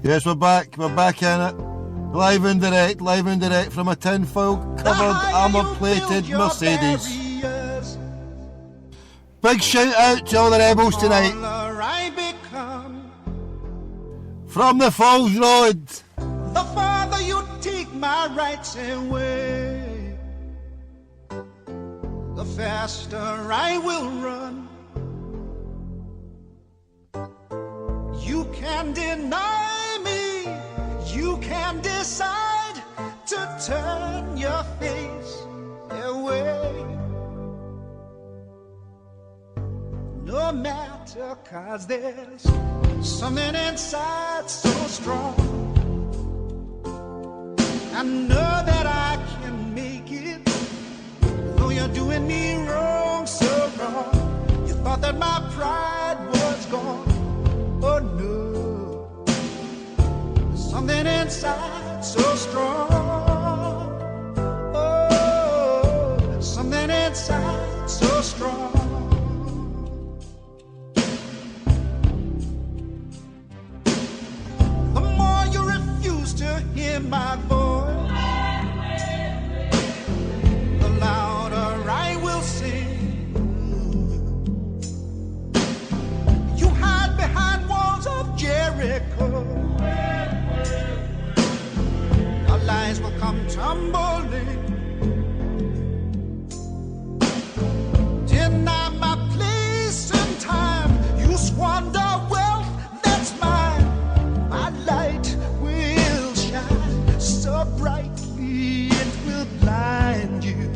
Yes, we're back in it. Live and direct from a tinfoil covered armour-plated Mercedes. Barriers. Big shout out to all the rebels tonight. From the Falls Road. The farther you take my rights away, the faster I will run. You can deny me, you can decide to turn your face away. No matter, 'cause there's something inside so strong. I know that I can make it, though you're doing me wrong, so wrong. You thought that my pride was gone. Oh no, there's something inside so strong. Oh, something inside so strong. The more you refuse to hear my voice, the louder I will sing. You hide behind walls of Jericho. Your lies will come tumbling. Deny my place and time. You squander wealth that's mine. My light will shine so brightly it will blind you.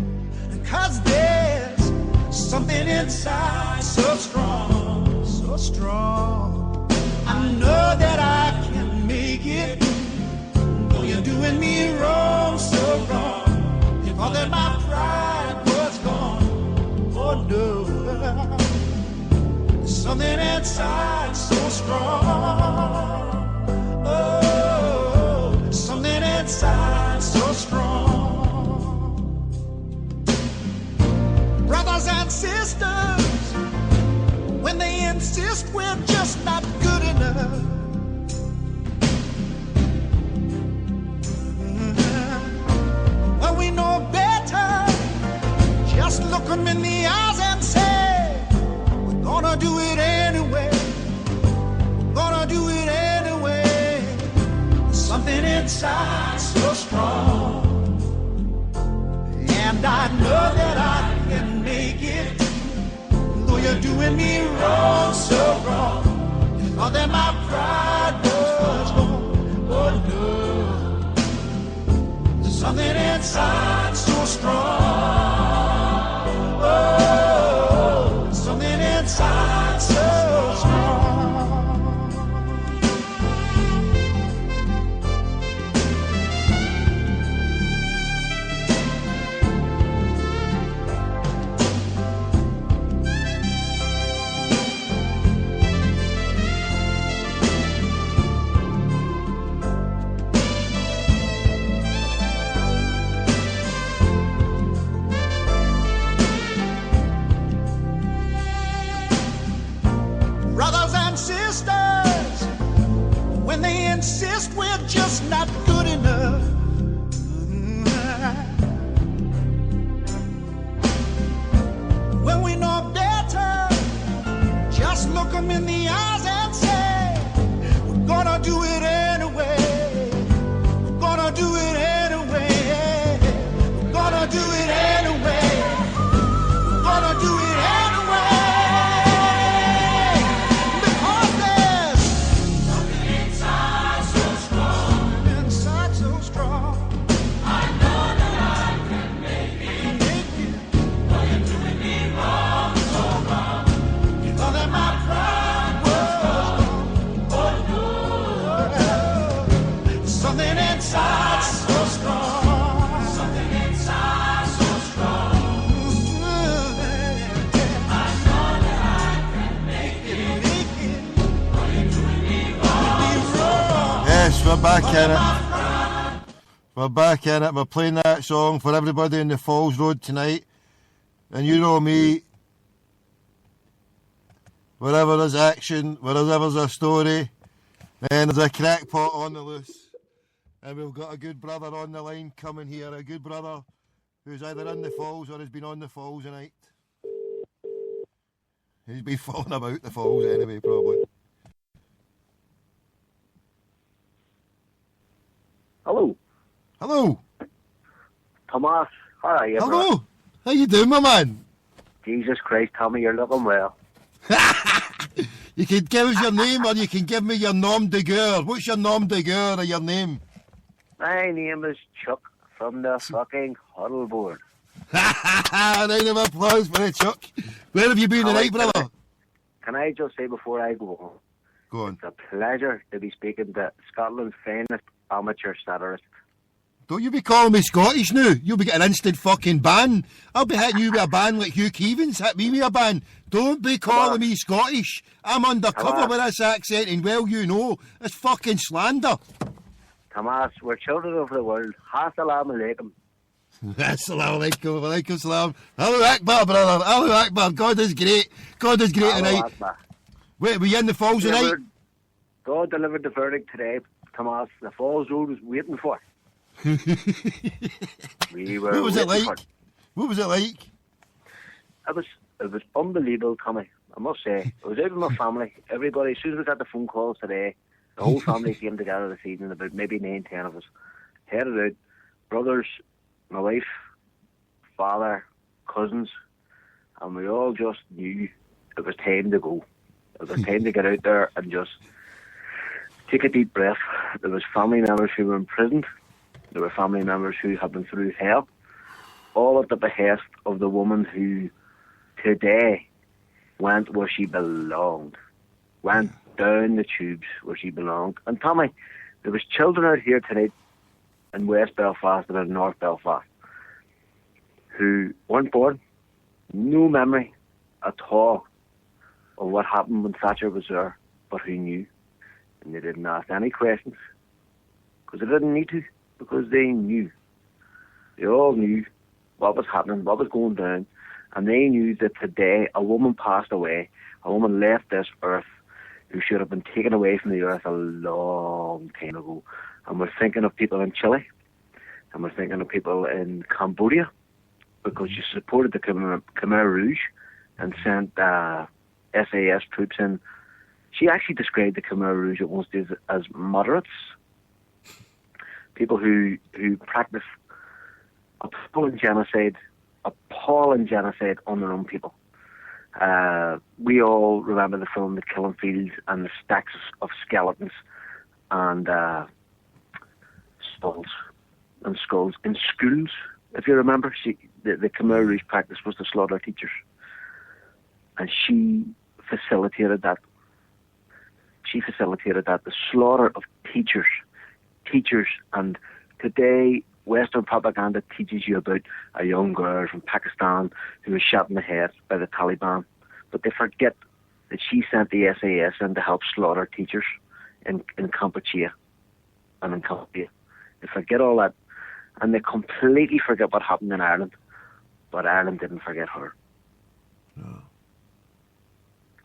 'Cause there's something inside so strong, so strong. I know that I can make it, though you're doing me wrong, so wrong. You thought that my pride was gone. Oh no, there's something inside so strong. Oh, something inside so strong. Brothers and sisters, when they insist we're just not good enough, well, we know better. Just look them in the eyes and say, we're gonna do it anyway. We're gonna do it anyway. There's something inside so strong. And I know that I can make it, though you're doing me wrong, so wrong. You thought that my pride was gone. Oh no, there's something inside so strong. Oh, something inside so strong. Brothers and sisters, when they insist we're just not good enough, when we know better, just look them in the eyes and say, we're gonna do it anyway. We're gonna do it anyway. We're gonna do it anyway. We're gonna do it anyway. Inside so strong, something inside so strong. I know that I can make it. But you're doing me wrong. Yes, we're back in it. We're back in it. We're playing that song for everybody in the Falls Road tonight. And you know me, wherever there's action, wherever there's a story, And there's a crackpot on the loose. And we've got a good brother on the line coming here. A good brother who's either in the falls or has been on the falls tonight. He's been falling about the falls anyway, probably. Hello. Hello. Thomas, how are you, Hello. bro? How you doing, my man? Jesus Christ, Tommy, you're looking well. You can give us your name or you can give me your nom de guerre. What's your nom de guerre or your name? My name is Chuck from the fucking huddle board. Round of applause for it, Chuck. Where have you been tonight, brother? Can I just say before I go on, Go on. it's a pleasure to be speaking to Scotland's finest amateur satirist. Don't you be calling me Scottish now. You'll be getting an instant fucking ban. I'll be hitting you with a ban like Hugh Keevins hit me with a ban. Don't be calling me Scottish. I'm undercover with this accent and well you know, it's fucking slander. Thomas, we're children of the world. Assalamu alaikum. Assalamu alaikum, alaikum salam. Allahu Akbar, brother. Allahu Akbar. God is great. God is great tonight. Akbar. Wait, were you in the falls tonight? God delivered the verdict today, Thomas. The Falls Road was waiting for. We were What was it waiting for like? What was it like? It was unbelievable, Tommy. I must say, I was out with my family. Everybody, as soon as we got the phone calls today, the whole family came together this evening. About maybe 9-10 of us headed out. Brothers, my wife, father, cousins, and we all just knew it was time to go. It was time to get out there and just take a deep breath. There was family members who were imprisoned. There were family members who had been through hell, all at the behest of the woman who today went where she belonged, went down the tubes where she belonged. And Tommy, there was children out here tonight in West Belfast and in North Belfast who weren't born, no memory at all of what happened when Thatcher was there, but who knew. And they didn't ask any questions because they didn't need to. Because they knew. They all knew what was happening, what was going down, and they knew that today a woman passed away, a woman left this earth who should have been taken away from the earth a long time ago. And we're thinking of people in Chile, and we're thinking of people in Cambodia, because you supported the Khmer Rouge and sent SAS troops in. She actually described the Khmer Rouge at one stage as moderates. People who practice appalling genocide on their own people. We all remember the film The Killing Fields and the stacks of skeletons and skulls in schools. If you remember, the Khmer Rouge practice was to slaughter teachers, and she facilitated that. The slaughter of teachers, and today Western propaganda teaches you about a young girl from Pakistan who was shot in the head by the Taliban, but they forget that she sent the SAS in to help slaughter teachers in Kampuchea and in Cambodia. They forget all that, and they completely forget what happened in Ireland, but Ireland didn't forget her. No.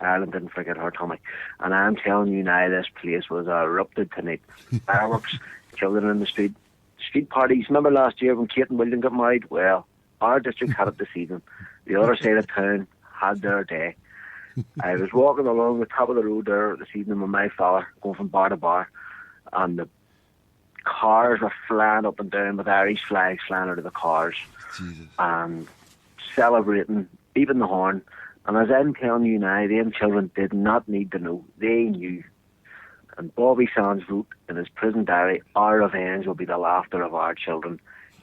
Ireland didn't forget her, Tommy. And I'm telling you now, this place was erupted tonight. Fireworks, children in the street parties. Remember last year when Kate and William got married? Well, our district had it this evening. The other side of town had their day. I was walking along the top of the road there this evening with my father, going from bar to bar, and the cars were flying up and down with Irish flags flying out of the cars. Jesus. And celebrating, beeping the horn. And as I'm telling you now, them children did not need to know. They knew. And Bobby Sands wrote in his prison diary, "Our revenge will be the laughter of our children."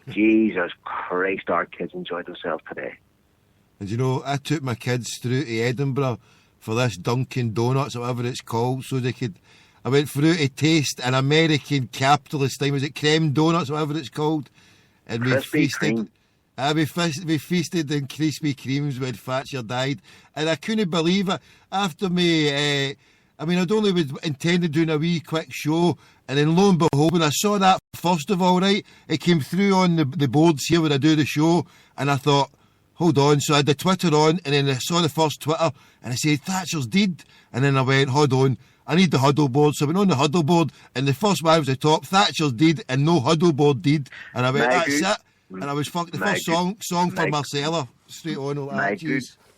Jesus Christ, our kids enjoyed themselves today. And you know, I took my kids through to Edinburgh for this Dunkin' Donuts, or whatever it's called, so they could... I went through to taste an American capitalist thing. Was it Creme Donuts, or whatever it's called? And we feasted... we feasted in Krispy Kremes when Thatcher died, and I couldn't believe it. After me, I'd only was intended doing a wee quick show, and then lo and behold, when I saw that first of all, right, it came through on the boards here when I do the show, and I thought, hold on. So I had the Twitter on, and then I saw the first Twitter, and I said, Thatcher's dead. And then I went, hold on, I need the huddle board. So I went on the huddle board, and the first one was the top. Thatcher's deed, and no huddle board deed. And I went, that's it. And I was fucked. The first song for Marcella, straight on. All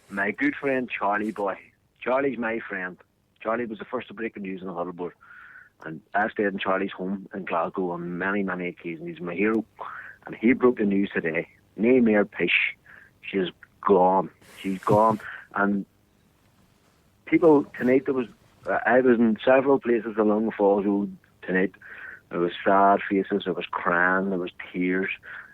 my good friend Charlie boy. Charlie's my friend. Charlie was the first to break the news on the huddle board. And I stayed in Charlie's home in Glasgow on many, many occasions. He's my hero. And he broke the news today. Nae Mayor Pish. She's gone. She's gone. And people, tonight I was in several places along the Falls Road tonight. There was sad faces, there was crying, there was tears.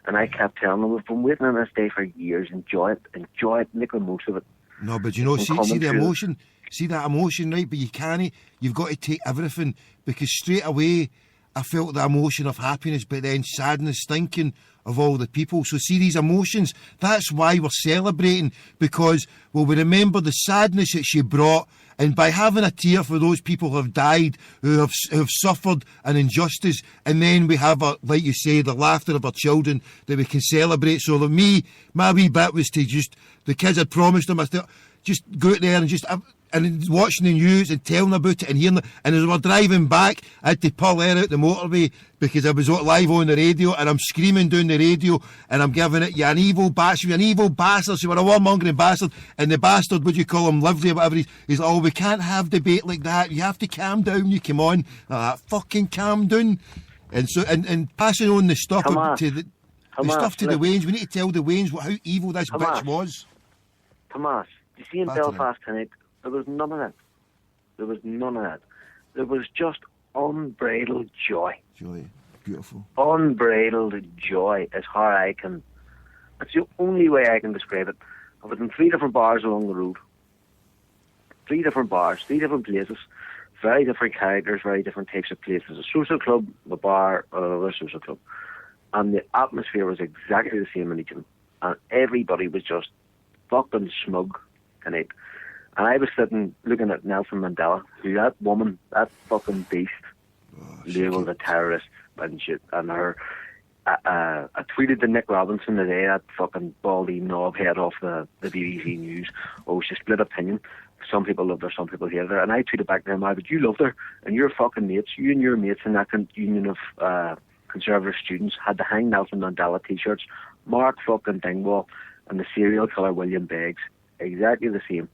And I kept telling them, we've been waiting on this day for years. Enjoy it, make the most of it. No, but you know, see the emotion. See that emotion, right? But you can't. You've got to take everything, because straight away I felt the emotion of happiness, but then sadness, thinking of all the people. So see these emotions. That's why we're celebrating, because we remember the sadness that she brought, and by having a tear for those people who have died, who have suffered an injustice, and then we have, like you say, the laughter of our children that we can celebrate. So my wee bit was to just, the kids had promised them, I thought, just go out there and just... and watching the news and telling about it and hearing it. And as we were driving back, I had to pull her out the motorway because I was live on the radio, and I'm screaming down the radio, and I'm giving it, you're an evil bastard, you're an evil bastard, you were a warmongering bastard. And the bastard, what do you call him, Lively or whatever, he's like, oh, we can't have debate like that, you have to calm down, you come on. Fucking calm down. And so, and passing on the stuff to the stuff to the Waynes, we need to tell the Waynes how evil this bitch was. Tomas, you see in Belfast tonight, there was none of that. There was none of that. There was just unbridled joy. Joy. Beautiful. Unbridled joy is how I can... That's the only way I can describe it. I was in 3 different bars along the road. 3 different bars, 3 different places. Very different characters, very different types of places. A social club, a bar, another social club. And the atmosphere was exactly the same in each of them. And everybody was just fucking smug tonight. And I was sitting looking at Nelson Mandela, who that woman, that fucking beast, labelled a terrorist and shit. And her, I tweeted to Nick Robinson today, that fucking baldy knobhead off the BBC News. Oh, she split opinion. Some people loved her, some people hated her. And I tweeted back to him, but you loved her, and your fucking mates, you and your mates in that union of conservative students had to hang Nelson Mandela t-shirts, Mark fucking Dingwall, and the serial killer William Beggs. Exactly the same.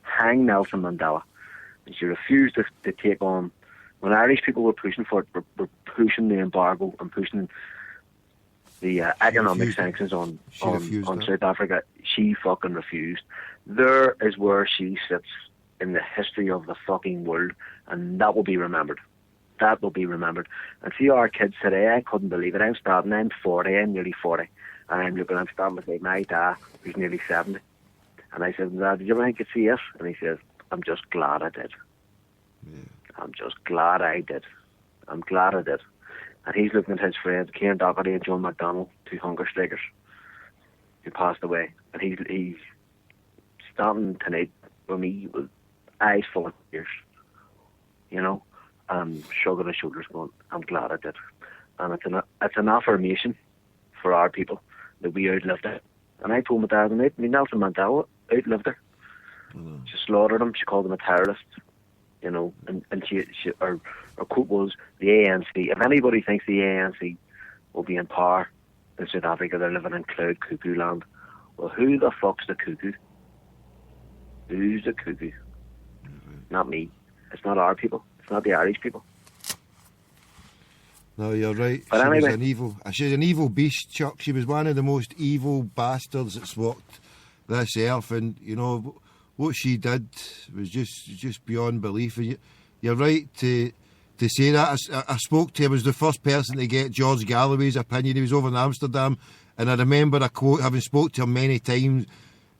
Hang Nelson Mandela. And she refused to take on, when Irish people were pushing for it, were pushing the embargo and pushing the economic sanctions on South Africa. She fucking refused. There is where she sits in the history of the fucking world, and that will be remembered. That will be remembered. And see our kids today, I couldn't believe it. I'm nearly 40, and I'm standing beside my dad, who's nearly 70. And I said, Dad, did you ever think you'd see us? And he says, I'm just glad I did. Yeah. I'm just glad I did. I'm glad I did. And he's looking at his friends, Kieran Doherty and John McDonnell, 2 hunger strikers, who passed away. And he's standing tonight with me with eyes full of tears, you know, and shrugging his shoulders going, I'm glad I did. And it's an affirmation for our people that we outlived it. And I told my dad, Nelson Mandela outlived her. Mm-hmm. She slaughtered him. She called him a terrorist. You know, and her quote was, the ANC. If anybody thinks the ANC will be in power in South Africa, they're living in cloud cuckoo land. Well, who the fuck's the cuckoo? Who's the cuckoo? Mm-hmm. Not me. It's not our people. It's not the Irish people. No, you're right. But anyway, she's an evil beast, Chuck. She was one of the most evil bastards that's walked this earth, and you know what she did was just beyond belief. And you're right to say that. I spoke to him. I was the first person to get George Galloway's opinion. He was over in Amsterdam, and I remember a quote, having spoke to him many times,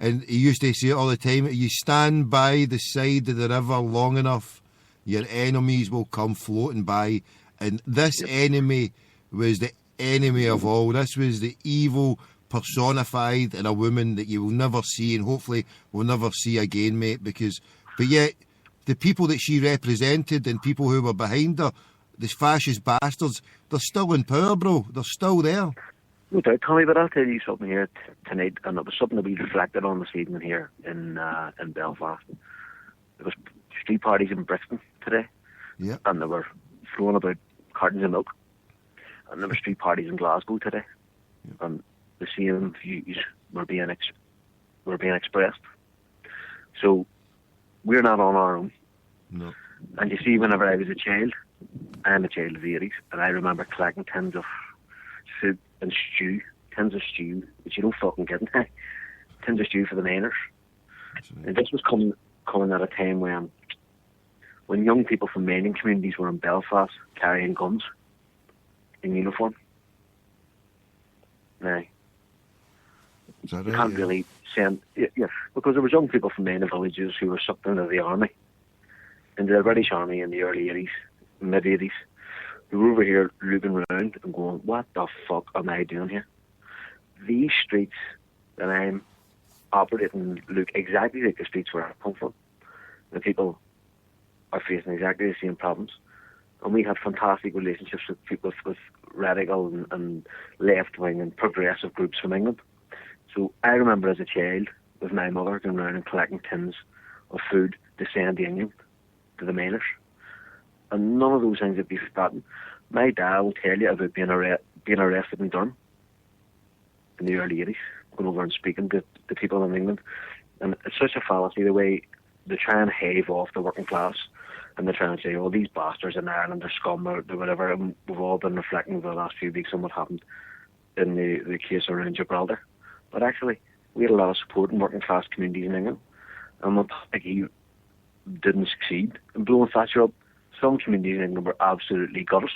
and he used to say it all the time: you stand by the side of the river long enough, your enemies will come floating by. And this enemy was the enemy of all. This was the evil personified in a woman that you will never see, and hopefully will never see again, mate. But yet, the people that she represented and people who were behind her, these fascist bastards, they're still in power, bro. They're still there. No doubt, Tommy, but I'll tell you something here tonight, and it was something that we reflected on this evening here in Belfast. There was 3 parties in Brixton today. Yeah. And they were throwing about cartons of milk. And there were street parties in Glasgow today. Yeah. And the same views were being expressed. So we're not on our own. No. And you see, whenever I was a child, I'm a child of the 80s, and I remember collecting tins of soup and stew, which you don't fucking get now. Tins of stew for the miners. Right. And this was coming at a time when young people from mining communities were in Belfast carrying guns in uniform. Now, Is that you right? can't Yeah. really send... Yes, because there was young people from mining villages who were sucked into the army, into the British Army in the early 80s, mid-80s, who were over here looking around and going, what the fuck am I doing here? These streets that I'm operating look exactly like the streets where I come from. The people are facing exactly the same problems. And we had fantastic relationships with people with radical and left-wing and progressive groups from England. So I remember as a child with my mother going around and collecting tins of food to send to England, to the miners. And none of those things would be forgotten. My dad will tell you about being arrested in Durham in the early 80s, going over and speaking to people in England. And it's such a fallacy, the way they try and have off the working class, and they try and say, oh, these bastards in Ireland are scum or whatever. And we've all been reflecting over the last few weeks on what happened in the case around Gibraltar. But actually, we had a lot of support in working class communities in England. And when he didn't succeed in blowing Thatcher up, some communities in England were absolutely gutted.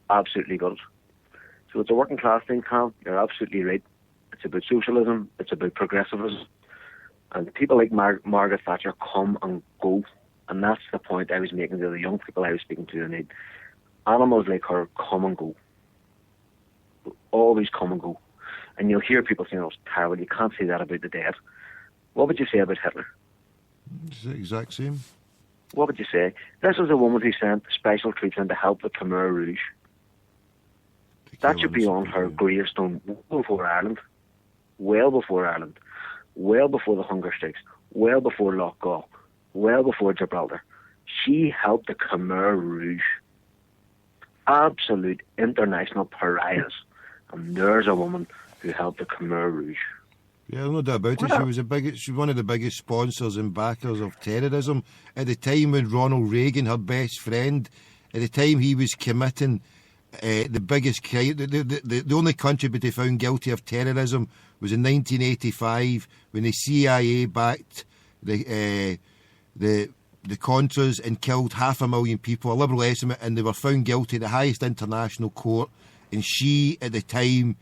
Absolutely gutted. So it's a working class thing, Cam. You're absolutely right. It's about socialism. It's about progressivism. And people like Margaret Thatcher come and go. And that's the point I was making to the young people I was speaking to tonight. Animals like her come and go. Always come and go. And you'll hear people saying, oh, it's terrible. You can't say that about the dead. What would you say about Hitler? It's the exact same. What would you say? This was a woman who sent special troops in to help the Khmer Rouge. That should be on her gravestone well before Ireland. Well before Ireland. Well before the hunger strikes. Well before Lochgall. Well before Gibraltar. She helped the Khmer Rouge. Absolute international pariahs. And there's a woman who helped the Khmer Rouge. Yeah, no doubt about it. She was one of the biggest sponsors and backers of terrorism at the time when Ronald Reagan, her best friend, at the time he was committing the biggest crime. The only country to be found guilty of terrorism was in 1985 when the CIA backed the Contras and killed 500,000 people, a liberal estimate, and they were found guilty at the highest international court. And she, at the time,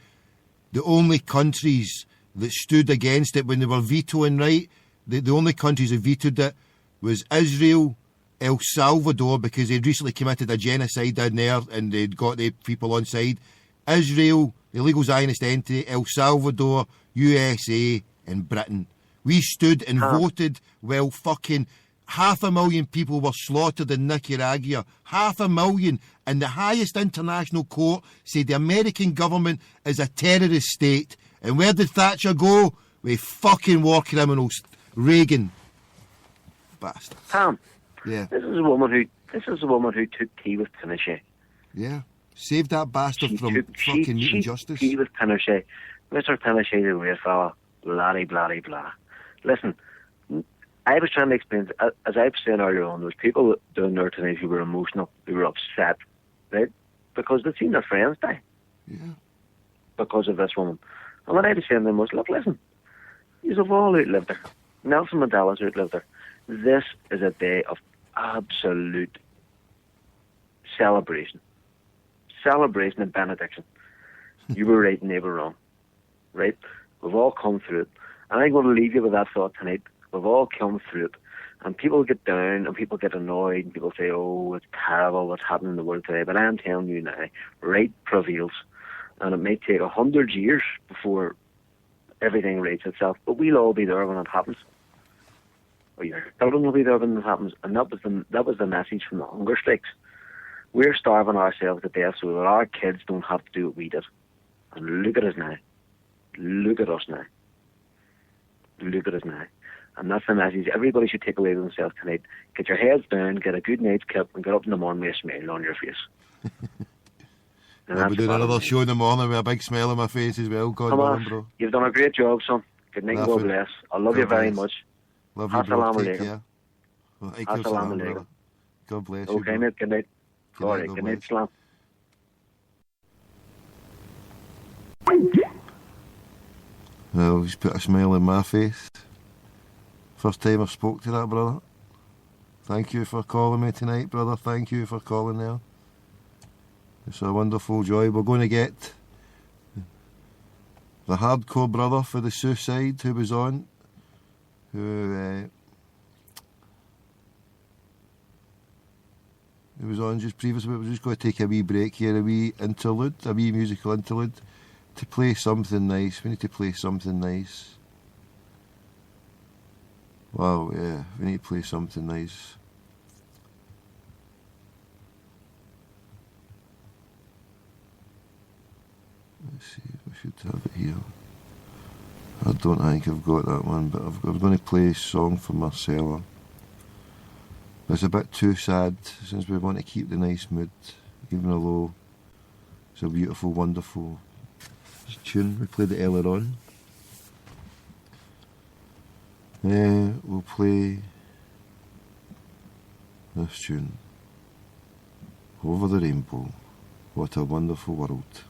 the only countries that stood against it when they were vetoing, right? The only countries that vetoed it was Israel, El Salvador, because they'd recently committed a genocide down there and they'd got the people on side. Israel, the illegal Zionist entity, El Salvador, USA, and Britain. We stood and voted while fucking 500,000 people were slaughtered in Nicaragua. 500,000. And the highest international court said the American government is a terrorist state. And where did Thatcher go? With fucking war criminals. Reagan. Bastard. Tom. Yeah. This is a woman who took tea with Pinochet. Yeah. Saved that bastard from fucking meeting justice. Tea with Pinochet. Mr. Pinochet is a great fella. Blah, blah, blah, blah. Listen, I was trying to explain, as I was saying earlier on, there was people down there tonight who were emotional, who were upset, right? Because they'd seen their friends die. Yeah. Because of this woman. And what I was saying to them was, look, listen, you've all outlived her. Nelson Mandela's outlived her. This is a day of absolute celebration. Celebration and benediction. You were right and they were wrong. Right? We've all come through it. And I'm going to leave you with that thought tonight. We've all come through it. And people get down and people get annoyed and people say, oh, it's terrible what's happening in the world today. But I'm telling you now, right prevails. And it may take 100 years before everything rights itself. But we'll all be there when it happens. Or your children will be there when it happens. And that was the message from the hunger strikes. We're starving ourselves to death so that our kids don't have to do what we did. And look at us now. Look at us now. Look at us now. And that's the message everybody should take away with themselves tonight. Get your heads down, get a good night's sleep, and get up in the morning with a smile on your face. I'll be doing another show in the morning with a big smile on my face as well. God willing, bro. You've done a great job, son. Good night and God bless. I love you very much. Love you, bro. Take care. Assalamu alaikum. God bless you. Okay, mate. Good night. All right, good night, Slam. Well, he's put a smile on my face. First time I spoke to that brother. Thank you for calling me tonight, brother. Thank you for calling there. It's a wonderful joy. We're going to get the hardcore brother for the suicide who was on, who was on just previously. We're just going to take a wee break here, a wee interlude, a wee musical interlude, to play something nice. We need to play something nice. Wow, yeah, we need to play something nice. Let's see, we should have it here. I don't think I've got that one, but I'm going to play a song from Marcella. It's a bit too sad, since we want to keep the nice mood, even though it's a beautiful, wonderful tune. We played it earlier on. We'll play this tune. Over the Rainbow. What a wonderful world.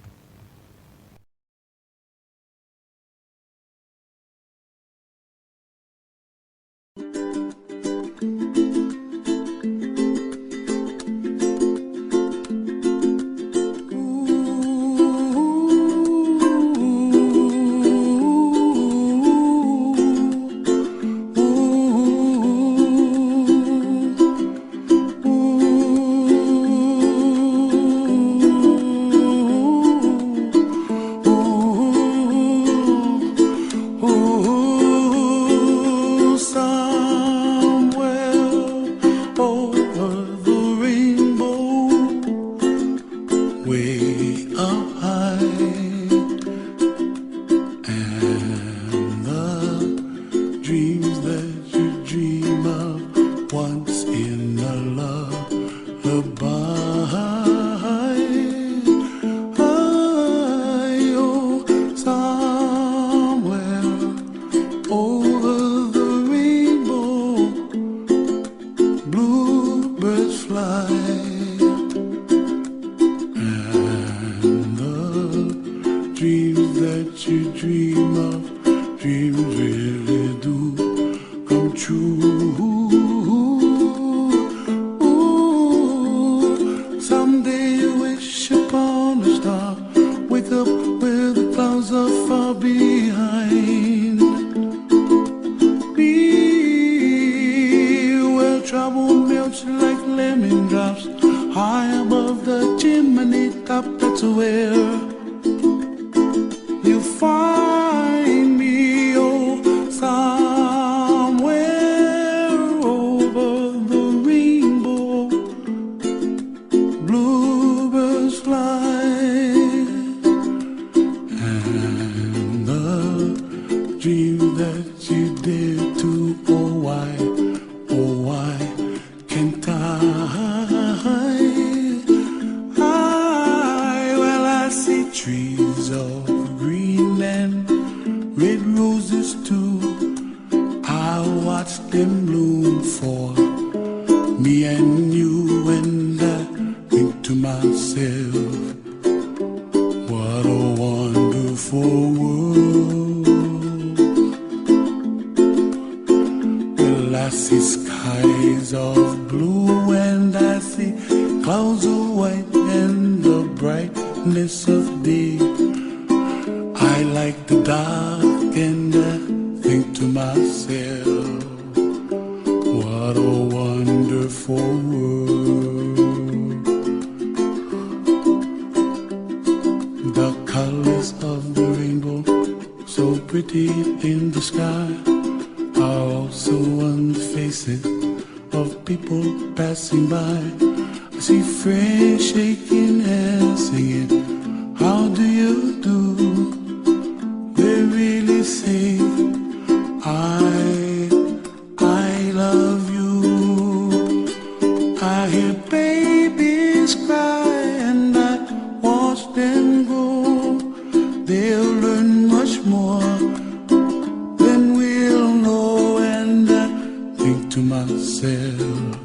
to myself,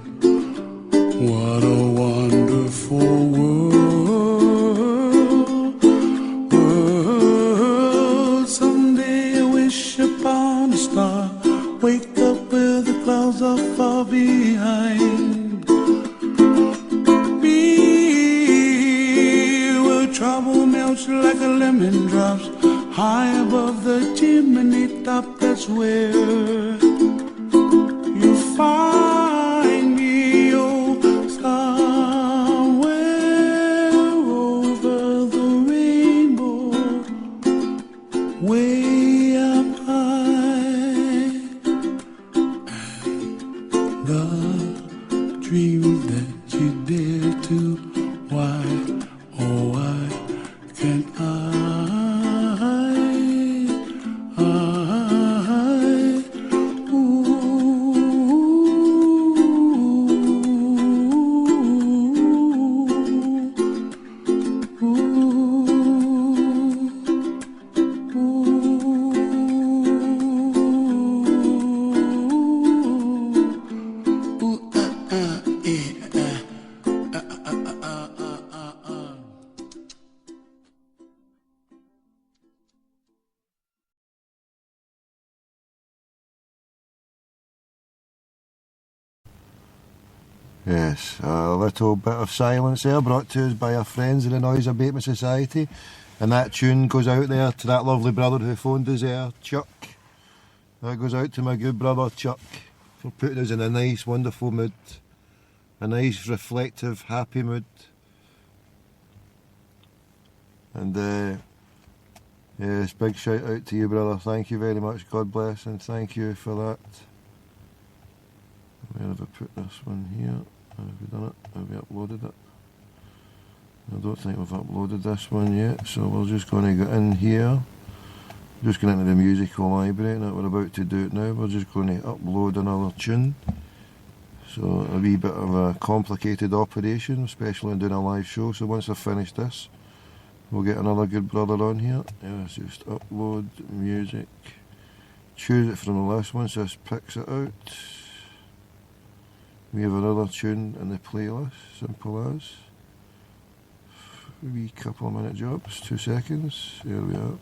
what a wonderful world. Someday I wish upon a star, wake up where the clouds are far behind me, where trouble melts like a lemon drops high above the chimney top. That's where you find me, oh, somewhere over the rainbow, way up high. And the dreams that you dare to, why, oh, why can't I? Yes, a little bit of silence there brought to us by our friends in the Noise Abatement Society, and that tune goes out there to that lovely brother who phoned us there, Chuck. That goes out to my good brother Chuck for putting us in a nice, wonderful mood, a nice, reflective, happy mood. And yes, big shout out to you, brother. Thank you very much. God bless, and thank you for that. Where have I put this one here? Have we done it? Have we uploaded it? I don't think we've uploaded this one yet, so we're just going to get in here. Just going into the musical library, and we're about to do it now. We're just going to upload another tune. So a wee bit of a complicated operation, especially in doing a live show. So once I've finished this, we'll get another good brother on here. Let's just upload music. Choose it from the list. Once this picks it out, we have another tune in the playlist, simple as. A wee couple of minute jobs, 2 seconds, here we are.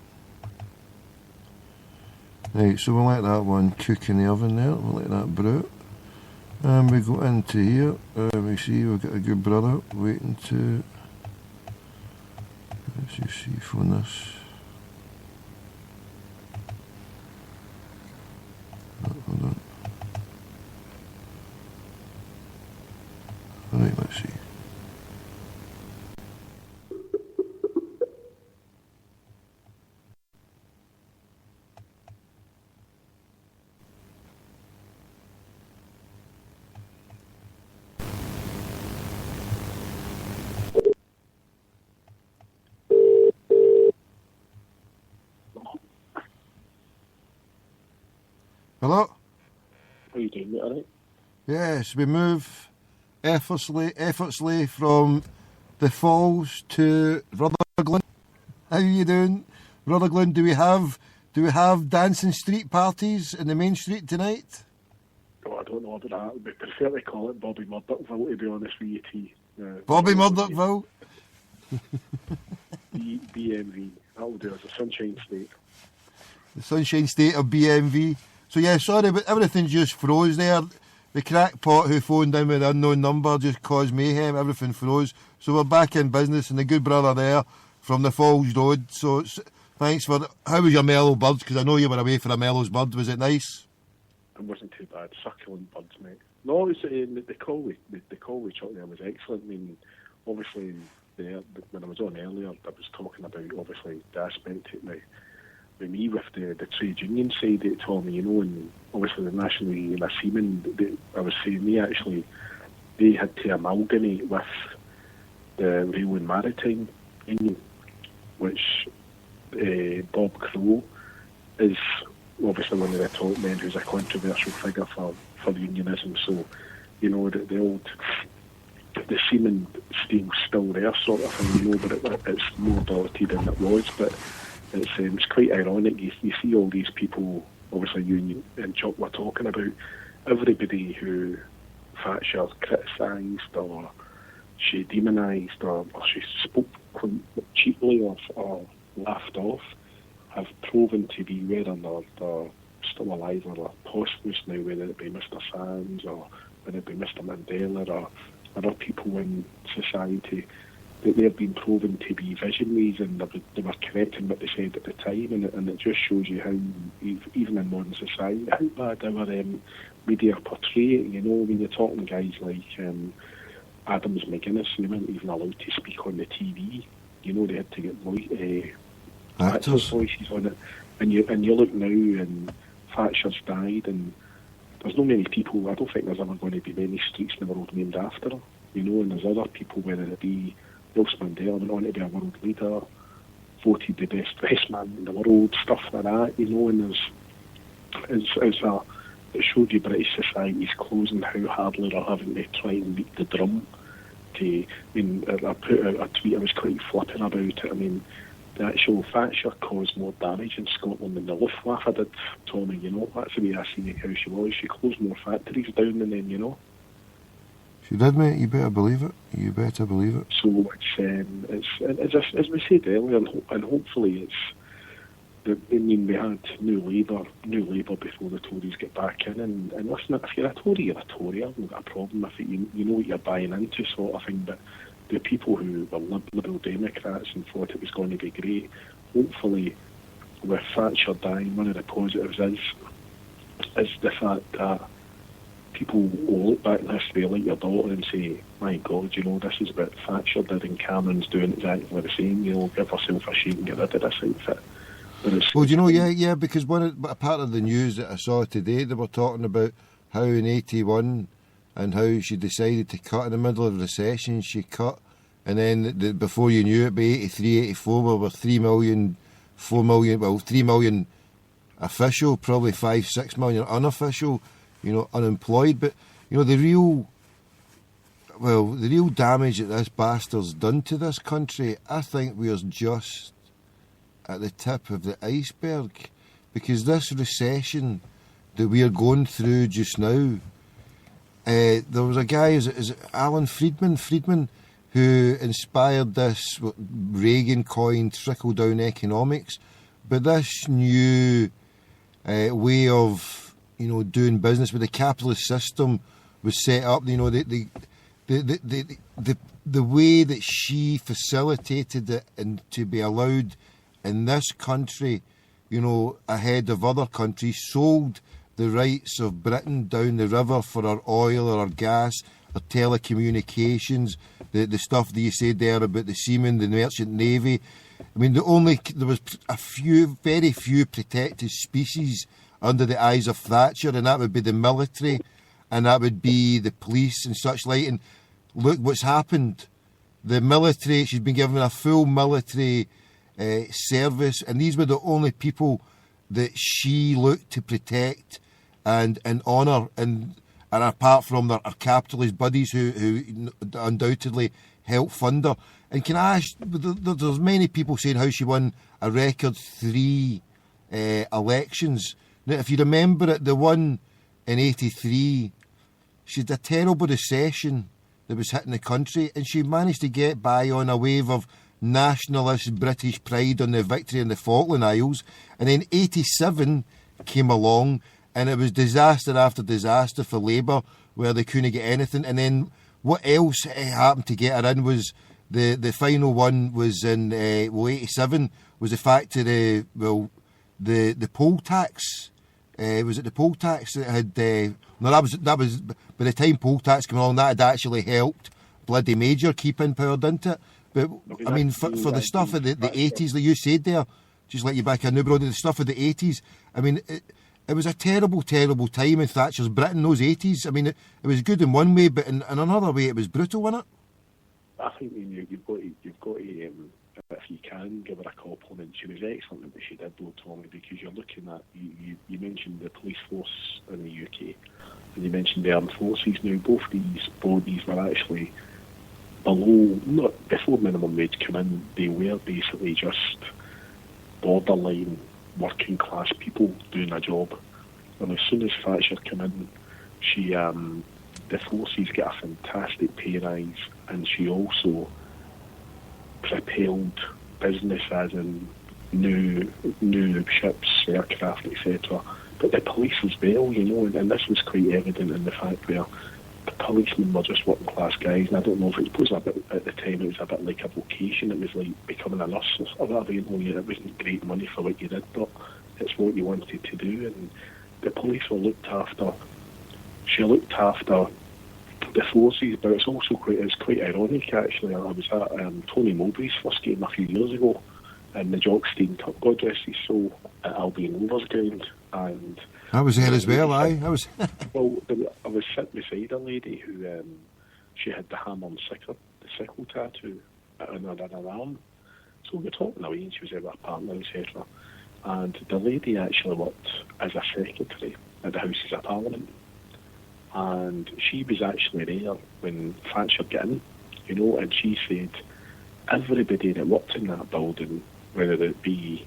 Right, so we'll let that one cook in the oven there, we'll let that brew. And we go into here, we see we've got a good brother waiting to, let's just see phone this. Oh, hold on. Alright, let's see. Hello? How are you doing, mate? Alright? Yes, we move effortlessly from the Falls to Rutherglen. How are you doing, Rutherglen? Do we have dancing street parties in the main street tonight? Oh, I don't know about that. We prefer to call it Bobby Murdochville, to be honest with you, T. Bobby Murdochville? BMV. That'll do us, a Sunshine State. The Sunshine State of BMV. So yeah, sorry, but everything just froze there. The crackpot who phoned in with an unknown number just caused mayhem, everything froze. So we're back in business, and the good brother there from the Falls Road. So thanks for... How was your mellow birds? Because I know you were away for a mellow's bird. Was it nice? It wasn't too bad. Succulent birds, mate. No, it was, the call we took there was excellent. I mean, obviously, when I was on earlier, I was talking about, obviously, the aspect of with me with the trade union side of Tommy, you know, and obviously the National Union of Seamen, I was saying they had to amalgamate with the Rail and Maritime Union, which Bob Crow is obviously one of the top men who's a controversial figure for unionism. So, you know, the the seamen still there sort of thing, you know, but it's more dotted than it was, but it's quite ironic. You see all these people, obviously you and Chuck were talking about, everybody who Thatcher criticised or she demonised or she spoke cheaply or laughed off have proven to be, whether they're still alive or they're posthumous now, whether it be Mr. Sands or whether it be Mr. Mandela or other people in society, that they've been proven to be visionaries, and they were correct in what they said at the time, and it just shows you how, even in modern society, how bad our media portray it. You know, when you're talking guys like Adams McGuinness, they weren't even allowed to speak on the TV. You know, they had to get actors' voices on it. And you look now, and Thatcher's died, and there's not many people. I don't think there's ever going to be many streets in the world named after her. You know, and there's other people, whether it be Nelson Mandela went on to be a world leader, voted the best man in the world, stuff like that. You know, and it showed you British society's closing, how hardly they're having to try and beat the drum. I put out a tweet, I was quite flippant about it. I mean, the actual Thatcher caused more damage in Scotland than the Luftwaffe did, Tommy, you know. That's the way I see how she was. She closed more factories down than them, you know. She did, mate. You better believe it. You better believe it. So it's as we said earlier, and hopefully it's. I mean, we had New Labour before the Tories get back in, and listen, if you're a Tory, you're a Tory. I've not got a problem with it. You know what you're buying into, sort of thing. But the people who were Liberal Democrats and thought it was going to be great, hopefully, with Thatcher dying, one of the positives is the fact that people will look back in history like your daughter and say, my God, you know, this is what Thatcher did and Cameron's doing exactly the same, you know, give herself a shake and get rid of this outfit. Well, do you know, yeah, because a part of the news that I saw today, they were talking about how in 81 and how she decided to cut in the middle of the recession, she cut, and then before you knew it, by 83, 84, we were 3 million, 4 million, well, 3 million official, probably 5, 6 million unofficial, you know, unemployed. But, you know, the real damage that this bastard's done to this country, I think we're just at the tip of the iceberg, because this recession that we are going through just now, there was a guy, is it Alan Friedman, who inspired this Reagan coined trickle-down economics, but this new way of, you know, doing business with the capitalist system was set up. You know, the way that she facilitated it and to be allowed in this country, you know, ahead of other countries, sold the rights of Britain down the river for our oil or our gas, our telecommunications, the stuff that you said there about the seamen, the merchant navy. I mean, there was very few protected species under the eyes of Thatcher, and that would be the military, and that would be the police and such like. And look what's happened. The military, she's been given a full military service, and these were the only people that she looked to protect and honour, and apart from her capitalist buddies who undoubtedly helped fund her. And can I ask, there's many people saying how she won a record 3 elections. Now, if you remember it, the one in 83, she had a terrible recession that was hitting the country, and she managed to get by on a wave of nationalist British pride on the victory in the Falkland Isles. And then 87 came along, and it was disaster after disaster for Labour, where they couldn't get anything. And then what else happened to get her in was the final one was in 87 was the fact that the poll tax. Was it the poll tax that had? No, that was by the time poll tax came along, that had actually helped bloody Major keep in power, didn't it? But I mean, for the stuff of the 80s that you said there, just let you back in, the stuff of the 80s. I mean, it was a terrible, terrible time in Thatcher's Britain, those 80s. I mean, it was good in one way, but in another way, it was brutal, wasn't it? I think you've got to if you can, give her a compliment. She was excellent at what she did, though, Tommy, because you're looking at, you mentioned the police force in the UK, and you mentioned the armed forces. Now, both these bodies were actually below, not before minimum wage came in, they were basically just borderline working class people doing a job. And as soon as Thatcher came in, she the forces get a fantastic pay rise, and she also propelled business as in new ships, aircraft, etc. But the police as well, you know, and this was quite evident in the fact where the policemen were just working class guys, and I don't know if it was a bit, at the time it was a bit like a vocation. It was like becoming a nurse or whatever, you know. It wasn't great money for what you did, but it's what you wanted to do. And the police were looked after. She looked after the forces, but it's quite ironic actually. I was at Tony Mowbray's first game a few years ago, in the Jockstein Cup, God rest his soul, at Albion Rovers ground, and I was there as well. I was. Well, I was sitting beside a lady who she had the hammer and sickle, the sickle tattoo on her arm. So we were talking away, and she was there with her partner, etc. And the lady actually worked as a secretary at the Houses of Parliament, and she was actually there when Thatcher got in, you know. And she said everybody that worked in that building, whether it be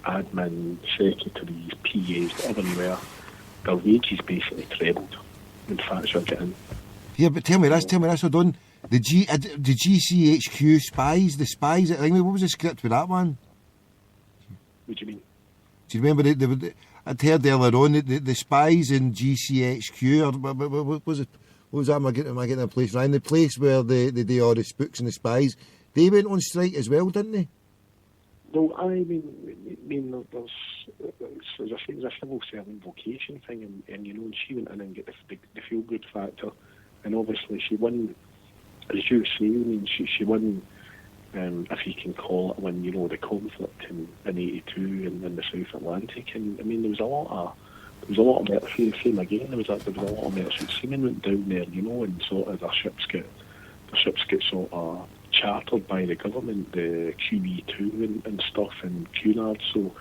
admin, secretaries, PAs, whatever they were, their wages basically trebled when Thatcher got in. Yeah, but tell me this, hold on. The GCHQ spies, the spies at Langley, what was the script with that one? What do you mean? Do you remember I'd heard earlier on the spies in GCHQ, or what was it? What was that? Am I getting a place right? The place where they do all the spooks and the spies, they went on strike as well, didn't they? No, I mean, there's as I say, there's a civil serving vocation thing, and you know, and she went in and get the feel good factor, and obviously she won, as you say. I mean, she won, if you can call it, when, you know, the conflict in '82 in the South Atlantic, and I mean there was a lot of same again. There was a lot of merchant seamen went down there, you know, and sort of their ships get sort of chartered by the government, the QE2 and stuff, and Cunard. So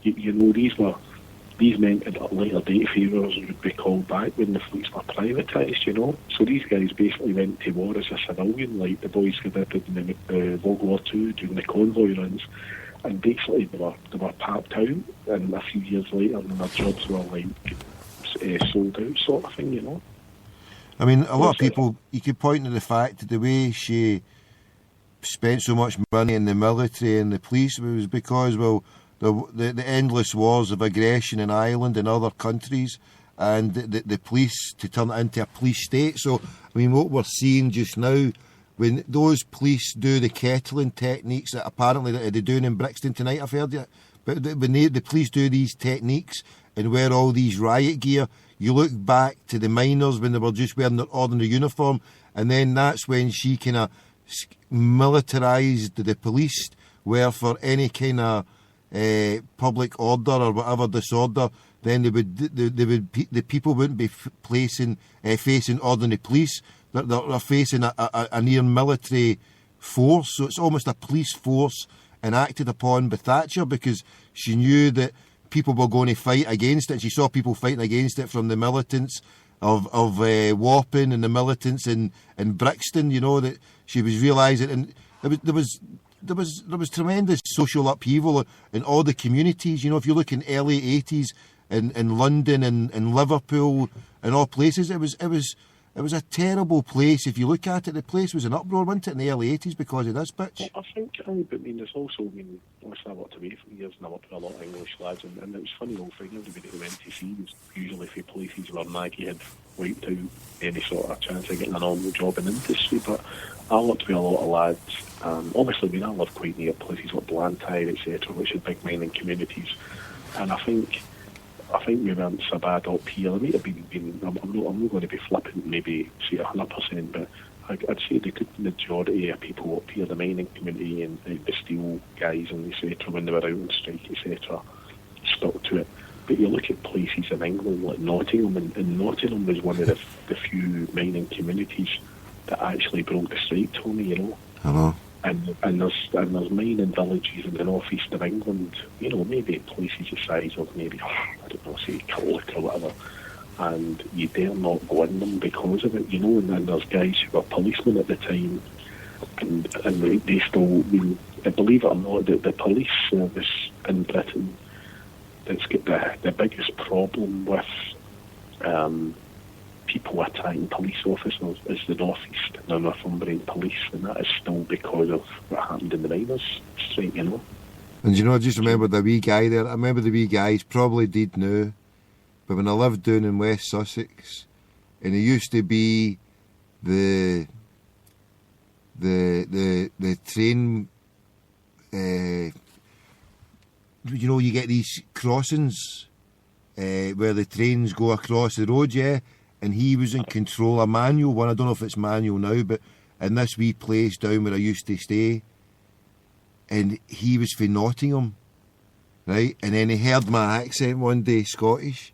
you know, these meant that at a later date favours would be called back when the fleets were privatised, you know. So these guys basically went to war as a civilian, like the boys who did in the World War II during the convoy runs, and basically they were papped out, and a few years later, and their jobs were like sold out, sort of thing, you know. I mean, a lot of people, you could point to the fact that the way she spent so much money in the military and the police was because, well, the endless wars of aggression in Ireland and other countries, and the police to turn it into a police state. So, I mean, what we're seeing just now, when those police do the kettling techniques that apparently they're doing in Brixton tonight, I've heard it, but when the police do these techniques and wear all these riot gear, you look back to the miners when they were just wearing their ordinary uniform, and then that's when she kind of militarised the police, where for any kind of public order or whatever disorder, then the people wouldn't be facing ordinary police. They're facing a near military force. So it's almost a police force enacted upon by Thatcher, because she knew that people were going to fight against it. She saw people fighting against it, from the militants of Wapping and the militants in Brixton. You know, that she was realising, and there was tremendous social upheaval in all the communities. You know, if you look in early 80s in London and Liverpool and all places, it was a terrible place. If you look at it, the place was in uproar, wasn't it, in the early 80s because of this bitch? Well, I think, but I mean, there's also, I mean, obviously I worked away for years and I worked with a lot of English lads, and it was funny old thing, everybody who went to see was usually for places where Maggie had wiped out any sort of chance of getting a normal job in industry. But I worked with a lot of lads. Obviously, I mean, I lived quite near places like Blantyre, etc., which are big mining communities, and I think we weren't so bad up here. I might have been I'm not going to be flippant, maybe say 100%, but I'd say the good majority of people up here, the mining community and the steel guys and etc., when they were out on strike, etc., stuck to it. But you look at places in England like Nottingham, and Nottingham was one of the few mining communities that actually broke the strike, Tony, you know. I know. And there's mining villages in the northeast of England, you know, maybe places the size of maybe, I don't know, say Killick or whatever, and you dare not go in them because of it, you know. And then there's guys who were policemen at the time, and they still, I mean, believe it or not, the police service in Britain that's got the biggest problem with people attacking police officers is the North East and the Northumbrian police, and that is still because of what happened in the miners' strike, you know. And you know, I just remember the wee guy there. I remember the wee guy. He's probably dead now. But when I lived down in West Sussex, and he used to be the train. You know, you get these crossings where the trains go across the road, yeah. And he was in control, a manual one. I don't know if it's manual now, but in this wee place down where I used to stay, and he was from Nottingham, right? And then he heard my accent one day, Scottish,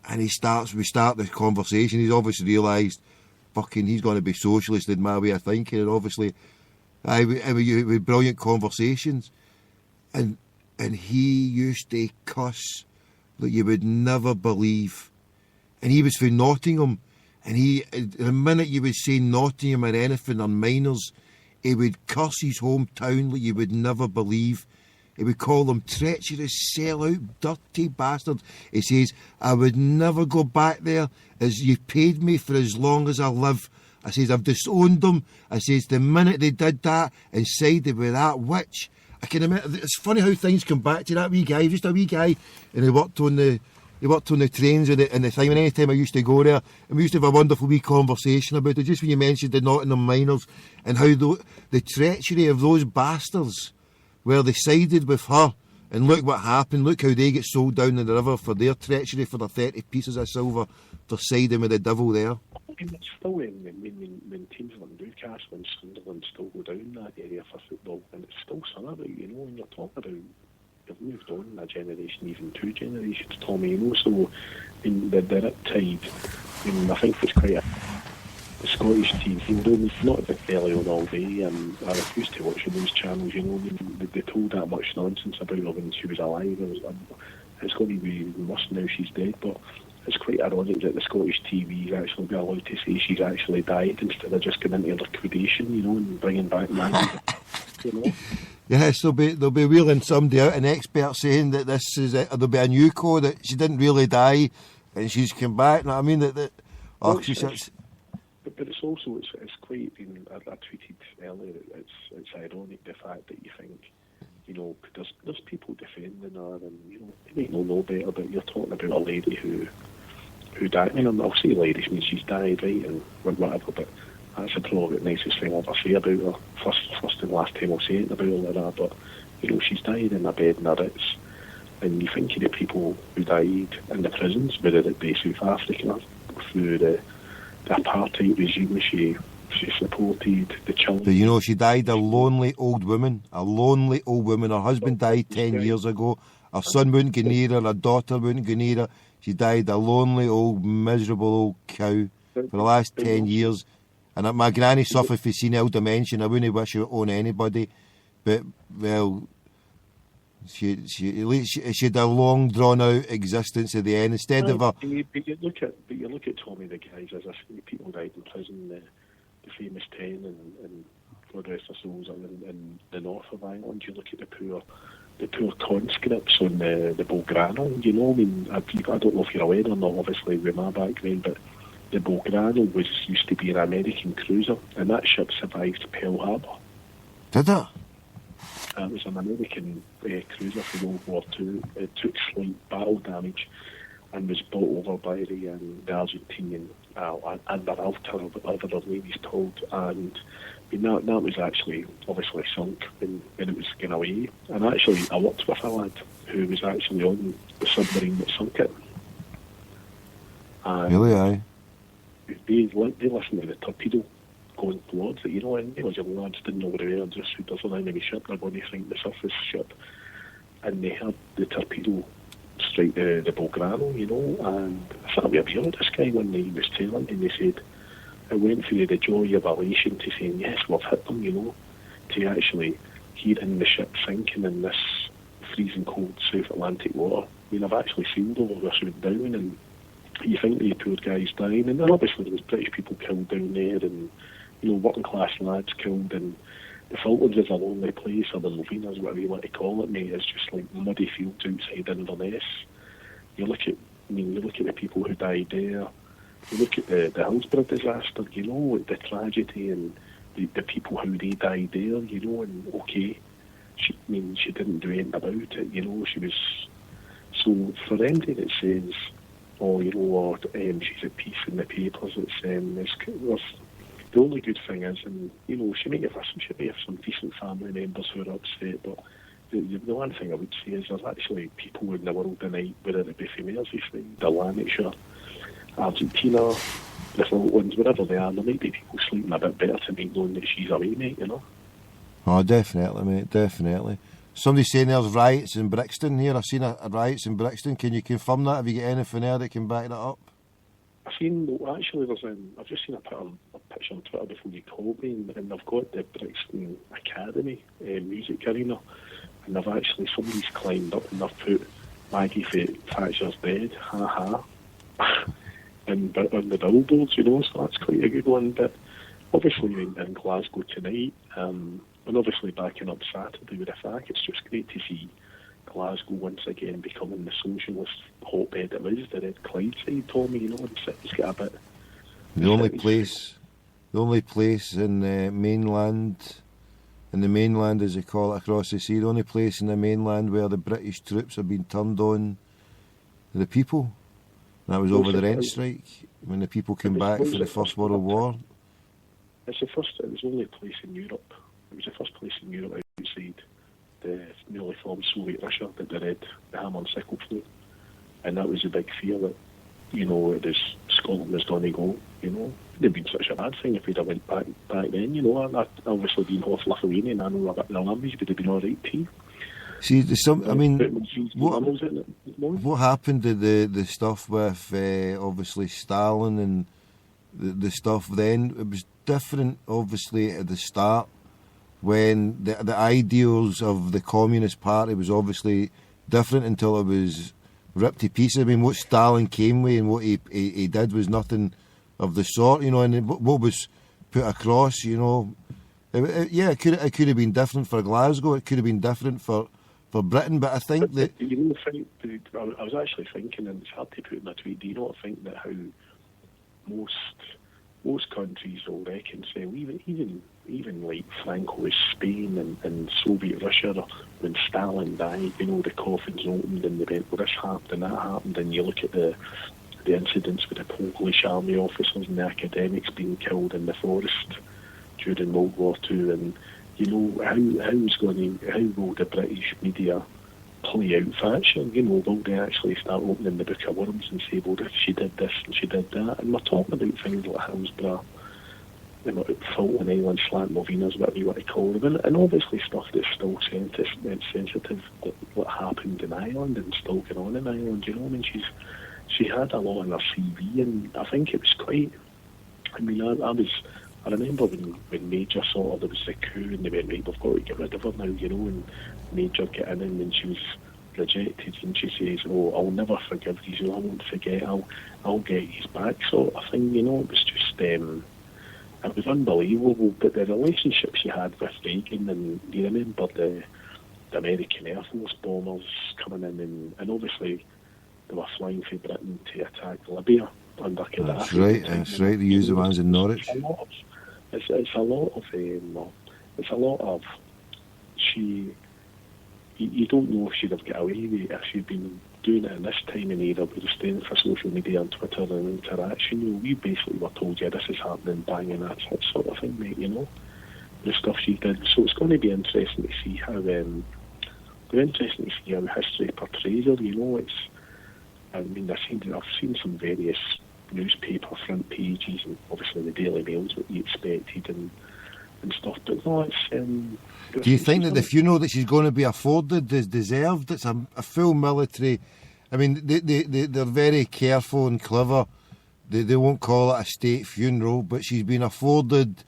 and we start the conversation. He's obviously realised, fucking, he's going to be socialist in my way of thinking, and obviously, we brilliant conversations, and he used to cuss like you would never believe. And he was from Nottingham, and the minute you would say Nottingham or anything or miners, he would curse his hometown like you would never believe. He would call them treacherous, sellout, dirty bastards. He says, I would never go back there, as you've paid me for as long as I live. I says, I've disowned them. I says, the minute they did that and sided with that witch, I can imagine. It's funny how things come back to that wee guy, just a wee guy, and he worked on the trains and the thing, and any time I used to go there, and we used to have a wonderful wee conversation about it, just when you mentioned the Nottingham miners, and how the treachery of those bastards, where they sided with her, and look what happened, look how they get sold down in the river for their treachery, for their 30 pieces of silver, for siding with the devil there. I mean, it's still when teams like Newcastle and Sunderland still go down that area for football, and it's still some of it, you know, when you're talking about, you've moved on a generation, even 2 generations, Tommy, you know, so in the Riptide, I think it's quite a Scottish TV, you know, it's not the early on all day, I refused to watch those channels, you know, they told that much nonsense about her when she was alive. It's going to be worse now she's dead, but it's quite ironic that the Scottish TV is actually be allowed to say she's actually died instead of just going into liquidation, you know, and bringing back money, you know. Yes, they'll be wheeling somebody out, an expert saying that this is there'll be a new code, that she didn't really die and she's come back. You know what I mean? But it's also it's quite. I tweeted earlier. It's ironic the fact that you think, you know, there's people defending her, and you know they might not know better, but you're talking about a lady who died. I mean, I'll say lady, I mean she's died, right, and whatever, but that's probably the nicest thing I'll ever say about her. First and last time I'll say it about her like that, but you know, she's died in a bed in her Ritz, and you think of the people who died in the prisons, whether it be South Africa, through the apartheid regime she supported, the children. But you know, she died a lonely old woman. Her husband died 10 years ago. Her son wouldn't go near her, her daughter wouldn't go near her. She died a lonely old, miserable old cow for the last 10 years. And my granny suffered from senile dementia. I wouldn't wish it on anybody. But, well, she had a long, drawn-out existence at the end. Instead of her... But you look at Tommy, the guys, as I say, people died in prison, the famous 10, and God rest their souls, in the north of Ireland. You look at the poor conscripts on the Belgrano, you know, I mean, I don't know if you're aware or not, obviously, with my background, but the Belgrano used to be an American cruiser, and that ship survived Pearl Harbor. Did it? It was an American cruiser for World War II. It took slight battle damage and was bought over by the Argentinian Admiralty, whatever their name is told, and I mean, that was actually obviously sunk when it was going away. And actually, I worked with a lad who was actually on the submarine that sunk it. And really, aye? They listened to the torpedo going towards it, you know, and those young lads didn't know where they were, just who does an enemy ship, they're going to sink the surface ship. And they heard the torpedo strike the Belgrano, you know, and I thought we appeared this guy when he was telling, and they said, it went through the joy of elation to saying, yes, we've hit them, you know, to actually hearing the ship sinking in this freezing cold South Atlantic water. I mean, I've actually sailed over this route down, and you think the poor guys dying, and then obviously there was British people killed down there, and, you know, working class lads killed, and the Falklands is a lonely place, or the Malvinas, whatever you want to call it, mate. It's just like muddy fields outside Inverness. You look at the people who died there, you look at the Hillsborough disaster, you know, the tragedy and the people, how they died there, you know, and okay, she didn't do anything about it, you know, she was, so for anybody that says, oh, you know what, she's at peace in the papers, it's the only good thing is, and, you know, she may have some decent family members who are upset, but the one thing I would say is there's actually people in the world tonight, whether it be from Merseyside, the Lanarkshire, Argentina, the Falklands, wherever they are, there might be people sleeping a bit better tonight knowing that she's away, mate, you know? Oh, definitely, mate, definitely. Somebody's saying there's riots in Brixton here. I've seen a riots in Brixton. Can you confirm that? Have you got anything there that can back that up? Actually, I've just seen a picture on Twitter before you called me, and they've got the Brixton Academy music arena, and they've actually, somebody's climbed up and they've put Maggie Thatcher's dead, ha ha, and on the billboards, you know, so that's quite a good one. But obviously in Glasgow tonight, and obviously backing up Saturday with a fact, it's just great to see Glasgow once again becoming the socialist hotbed it is, the Red Clydeside, Tommy, you know, and it's got a bit... The only place in the mainland, as they call it across the sea, the only place in the mainland where the British troops have been turned on the people. That was over the rent strike, when the people came back for the First World War. It was the only place in Europe. It was the first place in Europe outside the newly formed Soviet Russia that they had the hammer and sickle flu. And that was a big fear that, you know, it is Scotland was going to go, you know. It would have been such a bad thing if we'd have went back then, you know. And obviously being North Lithuanian, I know about the language would have been all right too. See, what happened to the stuff with obviously Stalin and the stuff then? It was different, obviously, at the start, when the ideals of the Communist Party was obviously different until it was ripped to pieces. I mean, what Stalin came with and what he did was nothing of the sort, you know, and what was put across, you know, it could have been different for Glasgow, it could have been different for Britain, but I think that... You know, I was actually thinking, and it's hard to put in a tweet, do you not think that how most countries will reckon, say, even like Franco's Spain and Soviet Russia, when Stalin died, you know, the coffins opened and they went, well, this happened and that happened, and you look at the incidents with the Polish army officers and the academics being killed in the forest during World War II, and you know, how will the British media play out Thatcher? You know, will they actually start opening the book of worms and say, well, she did this and she did that? And we're talking about things like Hillsborough, you know, Falkland Islands, Slant Malvinas, whatever you want to call them, and obviously stuff that's still sensitive, what happened in Ireland and still going on in Ireland, you know. I mean, she had a lot on her CV, and I think it was quite... I mean, I remember when Major saw her, there was a coup, and they went, right, we've got to get rid of her now, you know, and Major got in, and she was rejected, and she says, oh, I'll never forgive you, I won't forget, I'll get his back, sort of thing, you know. It was just, it was unbelievable, but the relationship she had with Reagan, and you remember the American Air Force bombers coming in, and obviously they were flying for Britain to attack Libya under Gaddafi. That's right, they used the ones in Norwich. It's a lot of you don't know if she'd have got away with it if she'd been doing it in this time and era with the strength for social media and Twitter and interaction. You know, we basically were told, yeah, this is happening, bang, and that's that sort of thing, mate, you know, the stuff she did. So it's going to be interesting to see how history portrays her, you know. I mean, I've seen some various newspaper front pages and obviously the Daily Mail's what you expected and stuff, but no, it's... Do you think that the funeral that she's going to be afforded is deserved? It's a full military... I mean, they're very careful and clever. They won't call it a state funeral, but she's been afforded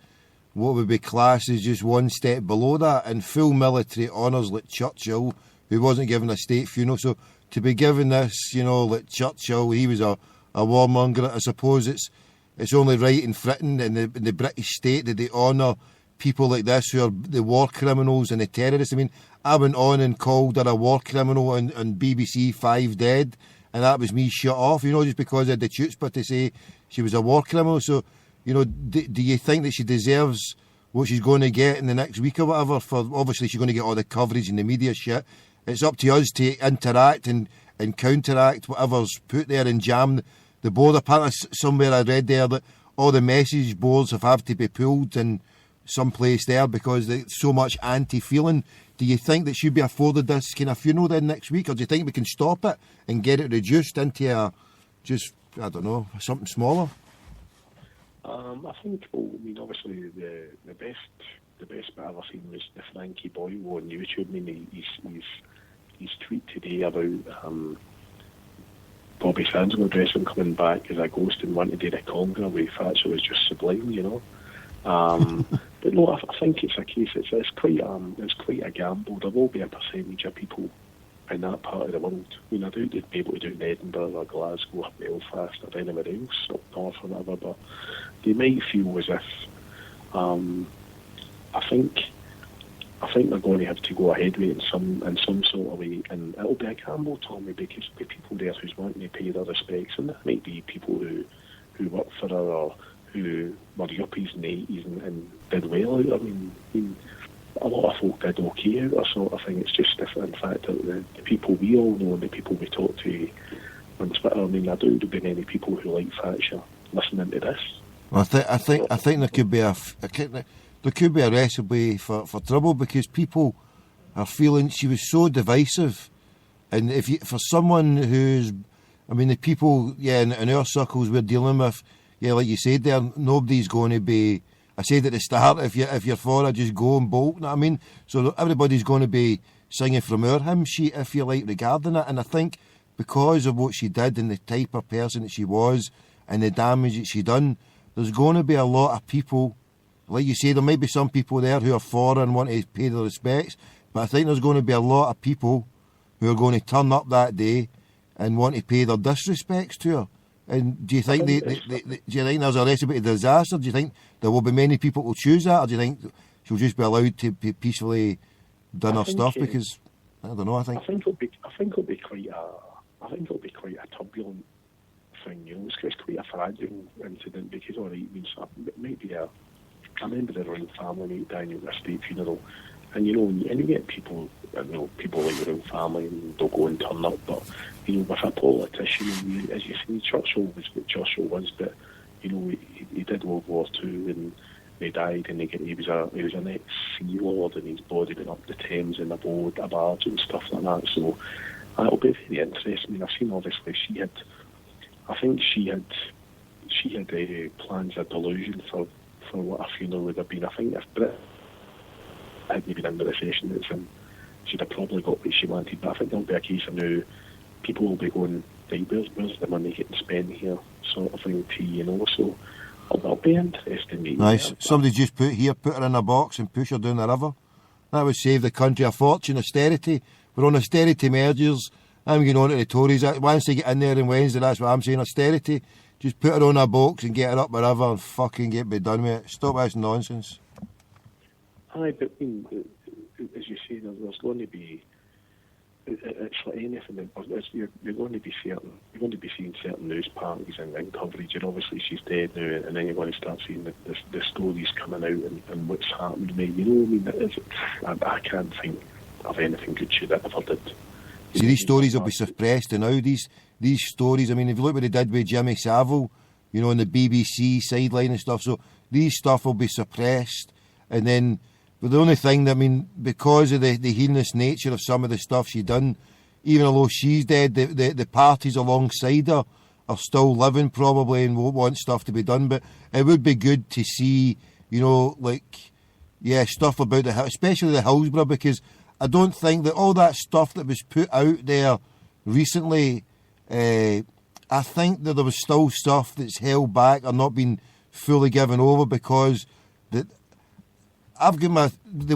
what would be classed as just one step below that, and full military honours like Churchill, who wasn't given a state funeral. So to be given this, you know, like Churchill, he was a warmonger. I suppose it's only right and fitting in the British state that they honour people like this who are the war criminals and the terrorists. I mean, I went on and called her a war criminal on BBC 5 Dead, and that was me shut off, you know, just because I had the chutzpah to say she was a war criminal. So, you know, do you think that she deserves what she's going to get in the next week or whatever? For obviously she's going to get all the coverage and the media shit. It's up to us to interact and counteract whatever's put there and jam the board. Apparently somewhere I read there that all the message boards have to be pulled in some place there because there's so much anti-feeling. Do you think that she'll be afforded this kind of funeral then next week, or do you think we can stop it and get it reduced into a, just, I don't know, something smaller? I think, well, I mean, obviously the best bit I've ever seen was the Frankie Boyle on YouTube. I mean, his tweet today about Bobby Sands' dressing coming back as a ghost and wanting to do the conga with Thatcher was just sublime, you know. But no, I think it's a case. It's quite a gamble. There will be a percentage of people in that part of the world. I mean, I doubt they'd be able to do it in Edinburgh or Glasgow or Belfast or anywhere else up north or whatever. But they might feel as if I think they're going to have to go ahead with it in some sort of way, and it'll be a gamble, Tommy, because there'll be people there who's wanting to pay their respects, and there might be people who work for her or who were yuppies in the 80s and did well out. I mean, a lot of folk did okay out, sort of thing. It's just different. In fact, the people we all know and the people we talk to on Twitter, I mean, I doubt there'll be many people who like Thatcher listening to this. Well, I think there could be a recipe for trouble, because people are feeling she was so divisive, and for someone who's, I mean, the people, in our circles we're dealing with, like you said there, nobody's going to be. I said at the start, if you're for it, just go and bolt. You know what I mean? So everybody's going to be singing from our hymn sheet, if you like, regarding it. And I think because of what she did and the type of person that she was and the damage that she done, there's going to be a lot of people. Like you say, there might be some people there who are for her and want to pay their respects, but I think there's going to be a lot of people who are going to turn up that day and want to pay their disrespects to her. And do you think do you think there's a recipe to disaster? Do you think there will be many people who will choose that, or do you think she'll just be allowed to peacefully do her stuff? Because I don't know. I think it'll be quite a turbulent thing. You know, it's quite a fragile incident because it might be a. I remember the royal family meet down at a state funeral, and you get people, people like the royal family, and they'll go and turn up. But with a politician, as you see, Churchill was what Churchill was, but he did World War II and he died, and he was an ex-sea lord, and his body went up the Thames in a barge and stuff like that. So that'll be very interesting. I mean, I've seen obviously she had plans of delusion for what a funeral would have been. I think if Brit hadn't been in the recession it's in, she'd have probably got what she wanted. But I think there'll be a case of now people will be going, right, where's the money getting spent here, sort of thing, so it'll be interesting. Nice. Somebody just put her in a box and push her down the river. That would save the country a fortune. Austerity. We're on austerity measures. I'm going on to the Tories. Once they get in there on Wednesday, that's what I'm saying, austerity. Just put her on a box and get her up the river and fucking get me done with it. Stop this nonsense. Aye, but as you say, there's going to be. It's like anything. You're going to be seeing certain news parties and coverage, and obviously she's dead now, and then you're going to start seeing the stories coming out and what's happened to me. I can't think of anything good she ever did. See, these stories will be suppressed, and now these stories, I mean, if you look what they did with Jimmy Savile, on the BBC sideline and stuff, so these stuff will be suppressed, and then, but the only thing that, I mean, because of the heinous nature of some of the stuff she done, even though she's dead, the parties alongside her are still living probably and won't want stuff to be done, but it would be good to see, stuff about especially the Hillsborough, because I don't think that all that stuff that was put out there recently, I think that there was still stuff that's held back or not been fully given over, because the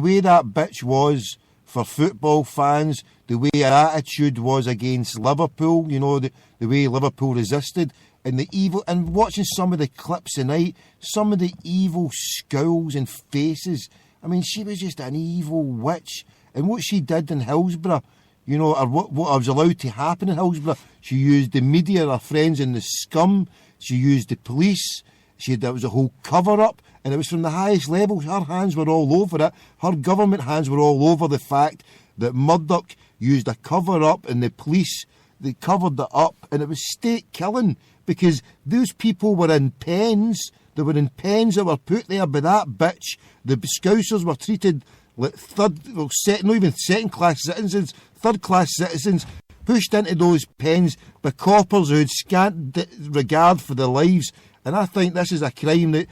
way that bitch was for football fans, the way her attitude was against Liverpool, the way Liverpool resisted, and the evil, and watching some of the clips tonight, some of the evil scowls and faces. I mean, she was just an evil witch. And what she did in Hillsborough, you know, or what was allowed to happen in Hillsborough. She used the media, her friends in the scum. She used the police. There was a whole cover-up, and it was from the highest levels. Her hands were all over it. Her government hands were all over the fact that Murdoch used a cover-up, and the police, they covered it up, and it was state killing, because those people were in pens. They were in pens that were put there by that bitch. The Scousers were treated like not even second-class citizens, third-class citizens, pushed into those pens by coppers who had scant regard for their lives. And I think this is a crime that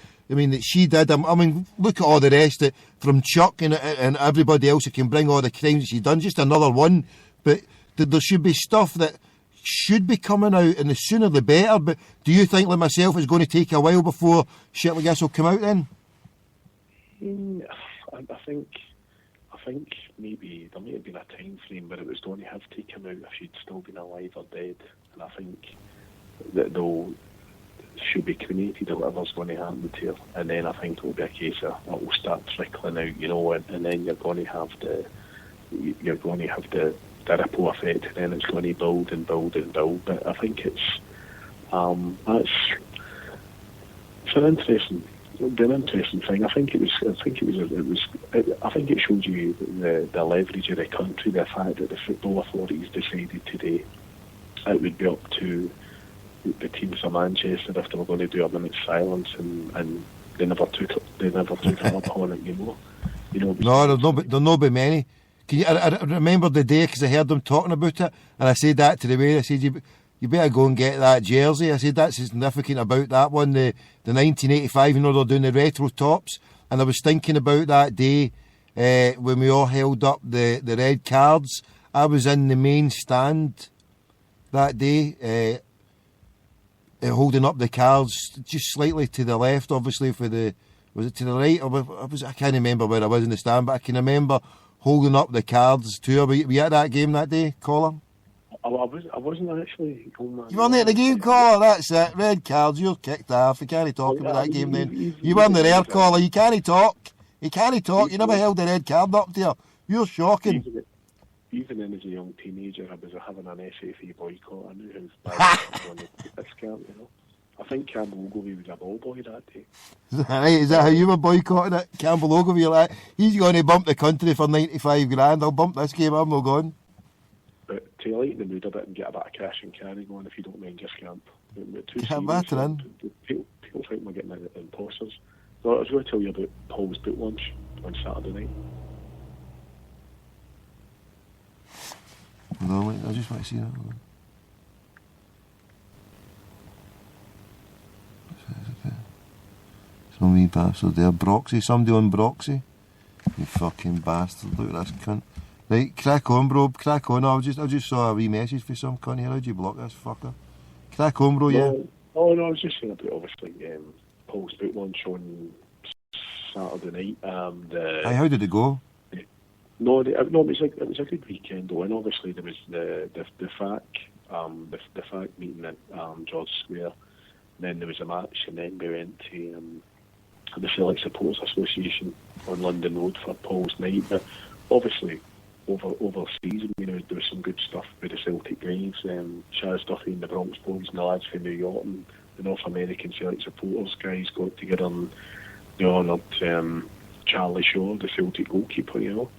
she did. I mean, look at all the rest of, from Chuck and everybody else who can bring all the crimes that she's done. Just another one. But there should be stuff that should be coming out, and the sooner the better. But do you think, like myself, it's going to take a while before shit like this will come out then? I think maybe there might have been a time frame where it was going to have to come out if she'd still been alive or dead. And I think that they'll should be cremated or whatever's going to happen to her, and then I think it'll be a case of it will start trickling out, you know, and then you're going to have the ripple effect, and then it's going to build and build and build. But I think it's an interesting thing. I think it showed you the leverage of the country, the fact that the football authorities decided today it would be up to the teams of Manchester if they were going to do a minute's silence, and they never took it up on it, you know. No, there'll not be many. I remember the day, because I heard them talking about it, and I said that to the way. I said, you better go and get that jersey. I said, that's significant about that one, the 1985, you know, they're doing the retro tops. And I was thinking about that day when we all held up the red cards. I was in the main stand that day, holding up the cards just slightly to the left, obviously, was it to the right? I can't remember where I was in the stand, but I can remember holding up the cards to her. Were you at that game that day, Collar? I wasn't actually. You weren't at the game, Collar, that's it. Red cards, you're kicked off. You can't talk about that game then. You weren't there, Collar. You can't talk. You never held the red card up to her. You're shocking. Even then, as a young teenager, I was having an SFA boycott. I knew how bad it was on the discount, you know. I think Campbell Ogilvie was a ball boy that day. Is that how you were boycotting it? Campbell Ogilvie, like, he's going to bump the country for 95 grand. I'll bump this game, I'm not going. But to lighten the mood a bit and get a bit of cash and carry going, if you don't mind, just camp. People think we're getting imposters. So I was going to tell you about Paul's boot lunch on Saturday night. No, wait, I just want to see that. Some wee bastard there. Broxy, somebody on Broxy. You fucking bastard, look at this cunt. Right, crack on, bro, crack on. I just saw a wee message for some cunt here. How'd you block this fucker? Crack on, bro, yeah. No, I was just saying about, obviously, Paul's boot lunch on Saturday night. How did it go? No, it was a good weekend though, and obviously there was the FAC meeting at George Square, and then there was a match, and then we went to the Celtic Supporters Association on London Road for Paul's night. But obviously, overseas, you know, there was some good stuff with the Celtic guys, Shaz Duffy and the Bronx Boys and the lads from New York, and the North American Celtic Supporters guys got together and they honoured Charlie Shaw, the Celtic goalkeeper, you know.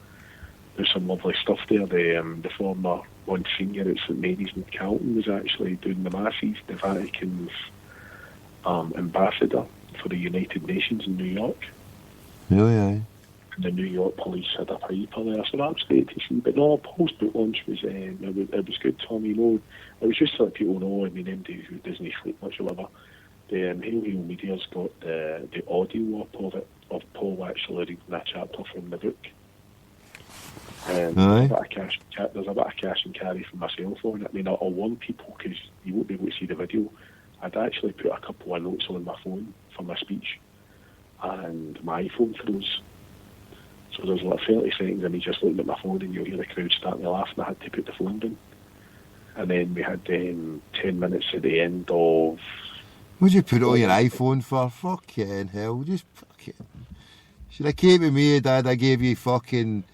There's some lovely stuff there. The former Monsignor at St Mary's in Carlton was actually doing the masses, the Vatican's ambassador for the United Nations in New York. Really, aye. And the New York police had a piper there, so that was great to see. But no, Paul's boot lunch was it was good, Tom. You know, it was just to let people know. I mean, MD who doesn't sleep much or whatever. The Hail Media's got the audio up of it, of Paul actually reading that chapter from the book. There's a bit of cash and carry from my cell phone. I mean, I'll warn people because you won't be able to see the video. I'd actually put a couple of notes on my phone for my speech, and my iPhone froze. So there's like 30 seconds of me just looking at my phone, and you'll hear the crowd starting to laugh, and I had to put the phone down. And then we had 10 minutes at the end of... What'd you put it on your iPhone for? Fucking hell, just fucking... Should have came with me, Dad, I gave you fucking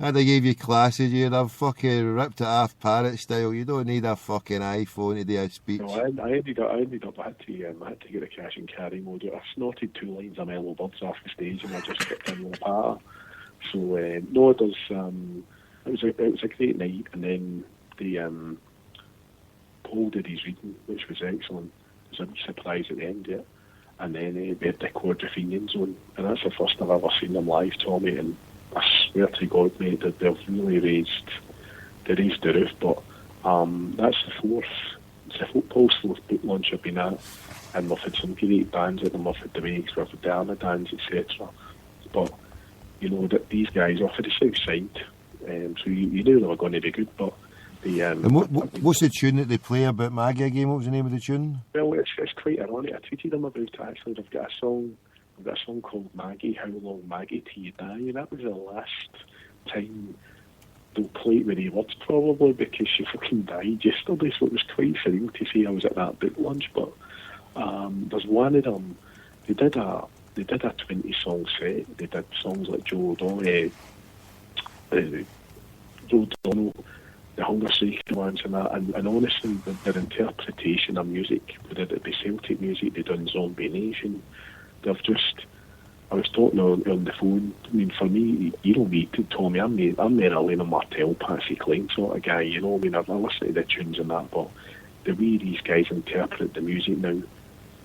I'd have gave you classes, you'd have fucking ripped it off parrot style. You don't need a fucking iPhone to do a speech. No, I ended up. I had to get the cash and carry mode. I snorted 2 lines of Mellow Birds off the stage, and I just kept in with a patter. So no, it was a great night, and then the Paul did his reading, which was excellent. It was a surprise at the end, yeah. And then we had the Quadrophenian Zone, and that's the first I've ever seen them live, Tommy. And I swear to God, mate, that they've really raised the roof. But that's the fourth. It's the Paul's fourth book launch I've been at, and we've had some great bands at them. We've had the Wakes, we've had the Armadans, etc. But you know that these guys off of the south side, so you knew they were going to be good. But the and what's the tune that they play about my gig game? What was the name of the tune? Well, it's quite ironic. I tweeted them about it actually. They've got a song called Maggie, How Long Maggie Till You Die, and that was the last time they'll play it with the words probably, because she fucking died yesterday. So it was quite surreal to see I was at that book launch. But there's one of them. They did a 20-song set. They did songs like Joe O'Donnell, the Hunger Strike ones and that, and honestly, their interpretation of music, whether it be Celtic music, they've done Zombie Nation, they've just, I was talking on the phone, I mean, for me, you know me, Tommy, I'm more a Lennon Martell, Patsy Cline sort of guy, you know, I mean, I listen to the tunes and that, but the way these guys interpret the music now,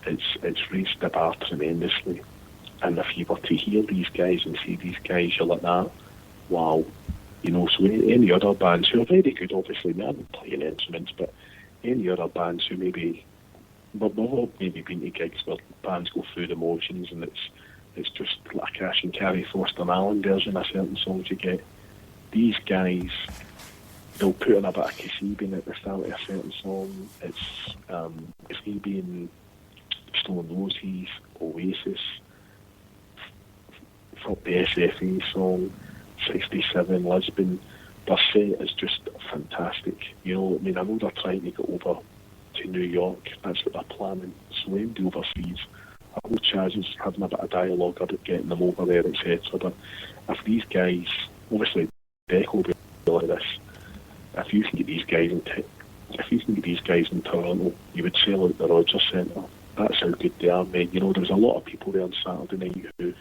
it's raised the bar tremendously, and if you were to hear these guys and see these guys, you're like that, wow. You know, so any other bands who are very good, obviously, they aren't playing instruments, but any other bands who maybe, we've all maybe been to gigs where bands go through the motions and it's just like a cash and carry Foster Allen version of certain songs you get. These guys, they'll put in a bit of Kasabian at the start of a certain song. It's Kasabian, Stone Roses, Oasis, for the SFA song, 67, Lisbon. Their set is just fantastic. You know, I mean, I know they're trying to get over to New York. That's what they're planning. So when they overseas, I know Chaz is having a bit of dialogue about getting them over there, etc. But if these guys, obviously, Deco will be like this. If you can get these guys in Toronto, you would sell out the Rogers Centre. That's how good they are, mate. You know, there was a lot of people there on Saturday night who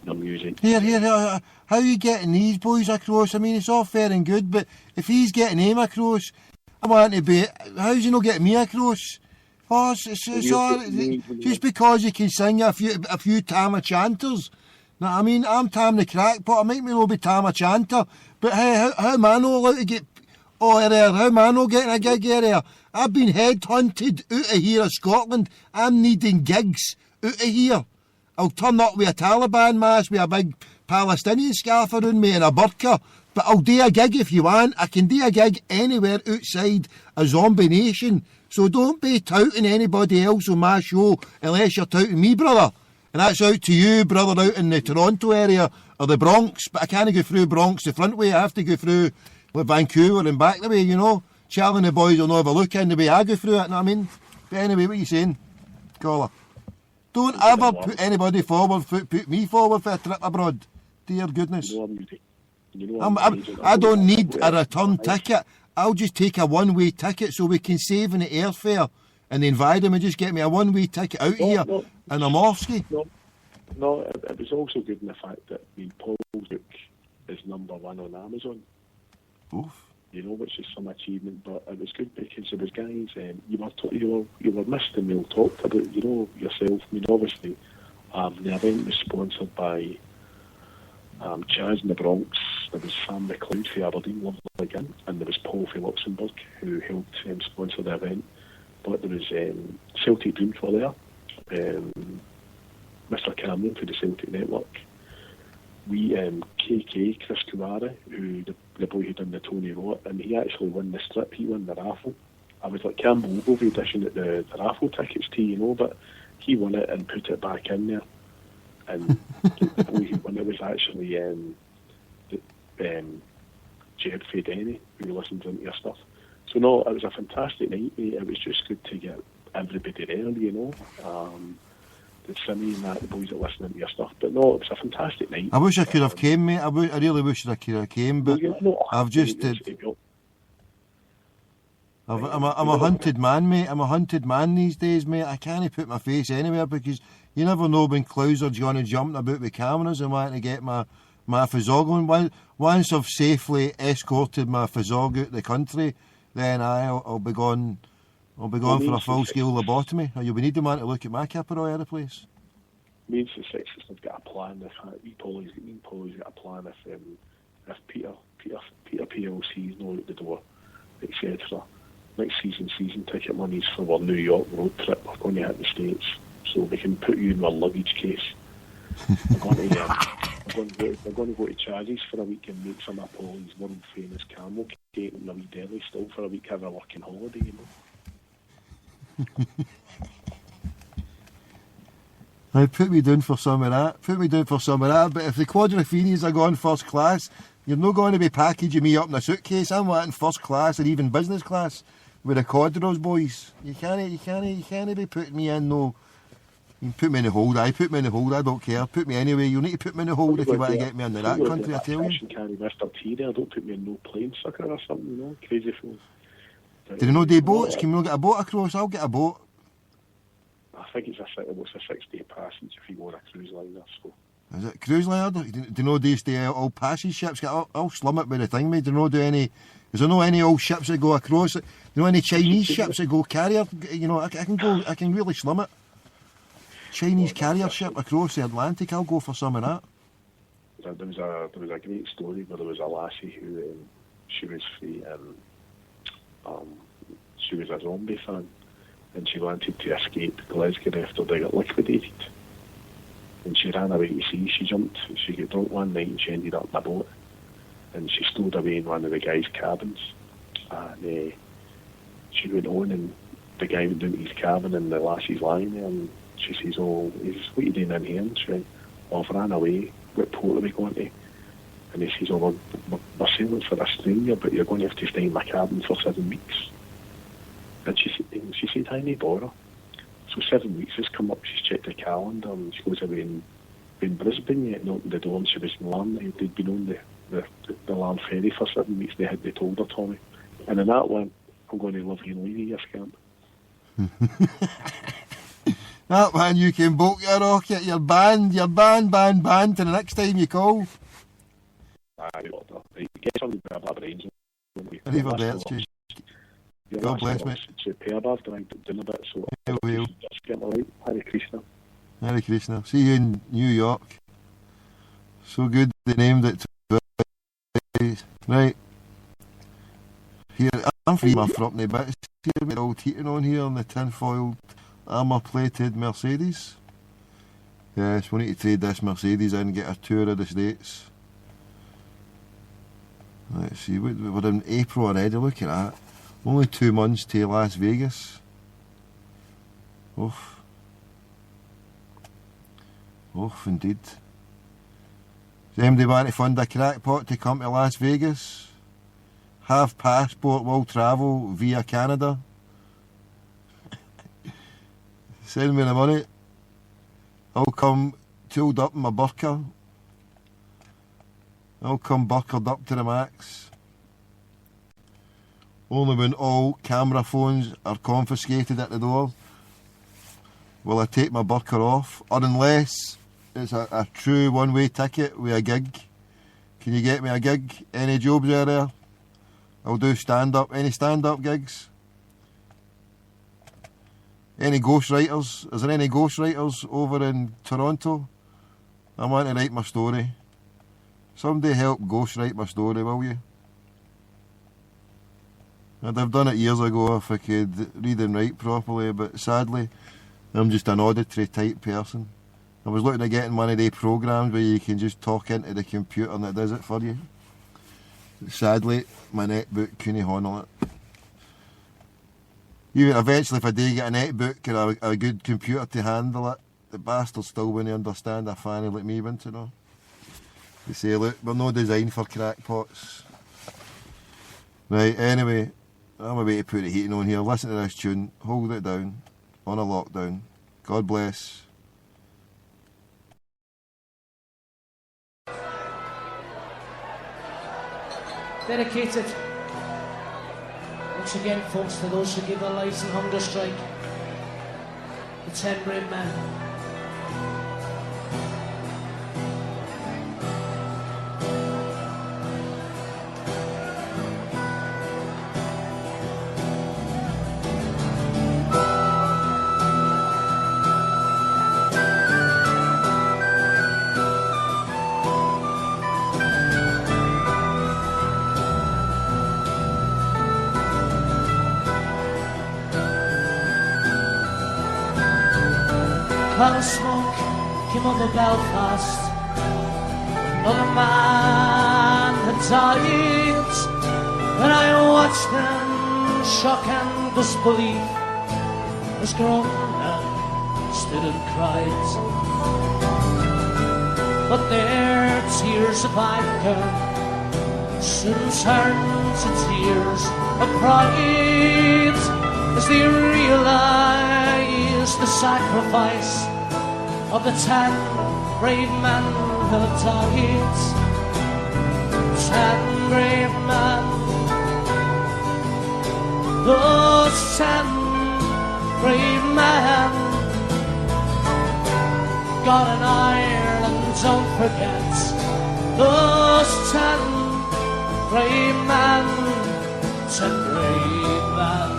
their music. Here, how are you getting these boys across? I mean, it's all fair and good, but if he's getting him across, I want to be. How's he not getting me across? Oh, it's all just because you can sing a few Tama chanters. Now, I mean, I'm Tam the Crackpot. I might not be Tama chanter, but hey, how am I not allowed to get? Oh, how am I not getting a gig here? I've been headhunted out of here of Scotland. I'm needing gigs out of here. I'll turn up with a Taliban mask with a big Palestinian scarf around me and a burqa, but I'll do a gig if you want. I can do a gig anywhere outside a zombie nation, so don't be touting anybody else on my show unless you're touting me, brother. And that's out to you, brother, out in the Toronto area or the Bronx, but I can't go through Bronx the front way. I have to go through Vancouver and back the way, you know. Charlie and the boys will not have a look in the way I go through it, you know what I mean? But anyway, what are you saying, caller? Don't ever put anybody forward, put me forward for a trip abroad. Dear goodness. I don't need a return ticket. I'll just take a one-way ticket so we can save in the airfare and the environment. Just get me a one-way ticket out here and I'm off ski. No, it was also good in the fact that Paul's book is #1 on Amazon. Oof. You know, which is some achievement, but it was good because there was guys, you were missed and we'll talk about, you know, yourself. I mean, obviously, the event was sponsored by Chaz in the Bronx. There was Sam McLeod for Aberdeen, lovely again, and there was Paul for Luxembourg who helped sponsor the event. But there was Celtic Dreams were there, Mr. Cameron for the Celtic Network. We KK, Chris Kumara, who the boy who done the Tony Rott, and he actually won the strip. He won the raffle. I was like Campbell Ogilvie edition at the raffle tickets too, you know, but he won it and put it back in there. And the boy who won it was actually Jed Fedeni, who listens into your stuff. So no, it was a fantastic night, mate. It was just good to get everybody there, you know. Simmy and that, the boys that listening to your stuff. But no, it was a fantastic night. I wish I could have came, mate. I really wish I could have came, but I've just I'm a hunted man, mate. I'm a hunted man these days, mate. I can't put my face anywhere because you never know when clousers going to jump about with cameras and wanting to get my fizzog on. Once I've safely escorted my fizzog out the country, then I'll be gone. I'll be gone for a full-scale lobotomy. Or you'll be needing man to look at my Caparoi of the place. Me and the Sexes have got a plan. Me and Polly's got a plan if Peter PLC's not out the door, etc. Next season ticket money's for our New York road trip. We're going to hit the States, so we can put you in our luggage case. We're going to go to Chazzy's for a week and make some of Polly's world famous camel cake in a wee deli still for a week, have a working holiday, you know. Now put me down for some of that. But if the Quadrifinis are going first class, you're not going to be packaging me up in a suitcase. I'm wanting first class or even business class with the Quadros, boys. You can't be putting me in no. You can put me in the hold. I put me in the hold. I don't care. Put me anyway. You need to put me in the hold if you want to get me into that country. I tell you. Carry Mr. T there. Don't put me in no plane sucker or something. You know, crazy fool. Do you know the boats? Can we not get a boat across? I'll get a boat. I think it's a 6-day passage if you go on a cruise liner. So. Is it cruise liner? Do you know these all passage ships? I'll slum it by the thing, mate. Do you know is there no any old ships that go across it? Do you know any Chinese ships that go carrier? You know, I can really slum it. Chinese carrier ship across the Atlantic. I'll go for some of that. There was a great story where there was a lassie who she was free and she was a zombie fan and she wanted to escape Glasgow after they got liquidated. And she ran away to sea. She got drunk one night and she ended up in a boat. And she stowed away in one of the guy's cabins. And she went on and the guy went down to his cabin and the lassie's lying there and she says, "Oh, what are you doing in here?" And she went, "Oh, I've ran away. What port are we going to?" And he says, "Oh, we're sailing for Australia, but you're going to have to stay in my cabin for 7 weeks." And she said, "I need bother." So 7 weeks has come up, she's checked the calendar and she goes away in Brisbane yet, and opened the door and she was in Larne. They'd been on the Larne ferry for 7 weeks, they told her, Tommy. And in that one, "I'm going to love you and leave you, scamp." That man, you can bolt your rocket, you're banned till the next time you call. Get somebody with a brains. Arrivederci. God bless me. Superb after I did a bit, so just get right. Hare Krishna. Hare Krishna. See you in New York. So good they named it. Right. Here, I'm free my frupney bits. Here with old heating on here on the tinfoil armour-plated Mercedes. Yes, we need to trade this Mercedes in and get a tour of the States. Let's see, we're in April already, look at that. Only 2 months to Las Vegas. Oof, indeed. Does anybody want to fund a crackpot to come to Las Vegas? Have passport, will travel via Canada? Send me the money. I'll come tooled up in my burqa. I'll come buckled up to the max. Only when all camera phones are confiscated at the door will I take my burqa off, or unless it's a true one-way ticket with a gig. Can you get me a gig? Any jobs out there? I'll do stand-up. Any stand-up gigs? Any ghostwriters? Is there any ghostwriters over in Toronto? I want to write my story. Somebody help ghostwrite my story, will you? I'd have done it years ago if I could read and write properly, but sadly, I'm just an auditory type person. I was looking at getting one of those programs where you can just talk into the computer and it does it for you. Sadly, my netbook couldn't handle it. Even eventually, if I do get a netbook and a good computer to handle it, the bastard still wouldn't understand a fanny like me, wouldn't you know? They say, look, we're not designed for crackpots. Right, anyway, I'm about to put the heating on here. Listen to this tune. Hold it down. On a lockdown. God bless. Dedicated once again, folks, to those who gave their lives in hunger strike. The 10 brave men. Cloud of smoke came over Belfast. Another man had died, and I watched them shock and disbelief as grown men stood and cried. But their tears of anger soon turned to tears of pride as they realized the sacrifice of the 10 brave men who had died. 10 brave men, those 10 brave men. God in Ireland, don't forget those 10 brave men, 10 brave men.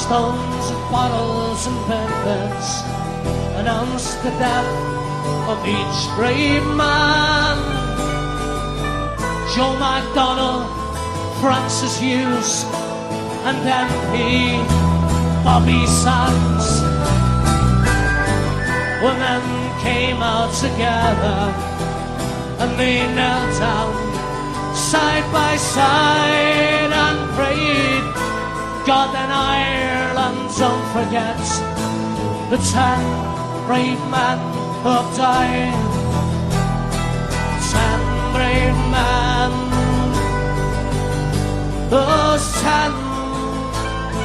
Stones and bottles and bed-beds announced the death of each brave man. Joe MacDonald, Francis Hughes, and MP Bobby Sands. Women came out together and they knelt down side by side and prayed, God in Ireland, don't forget the 10 brave men who have died. 10 brave men, those 10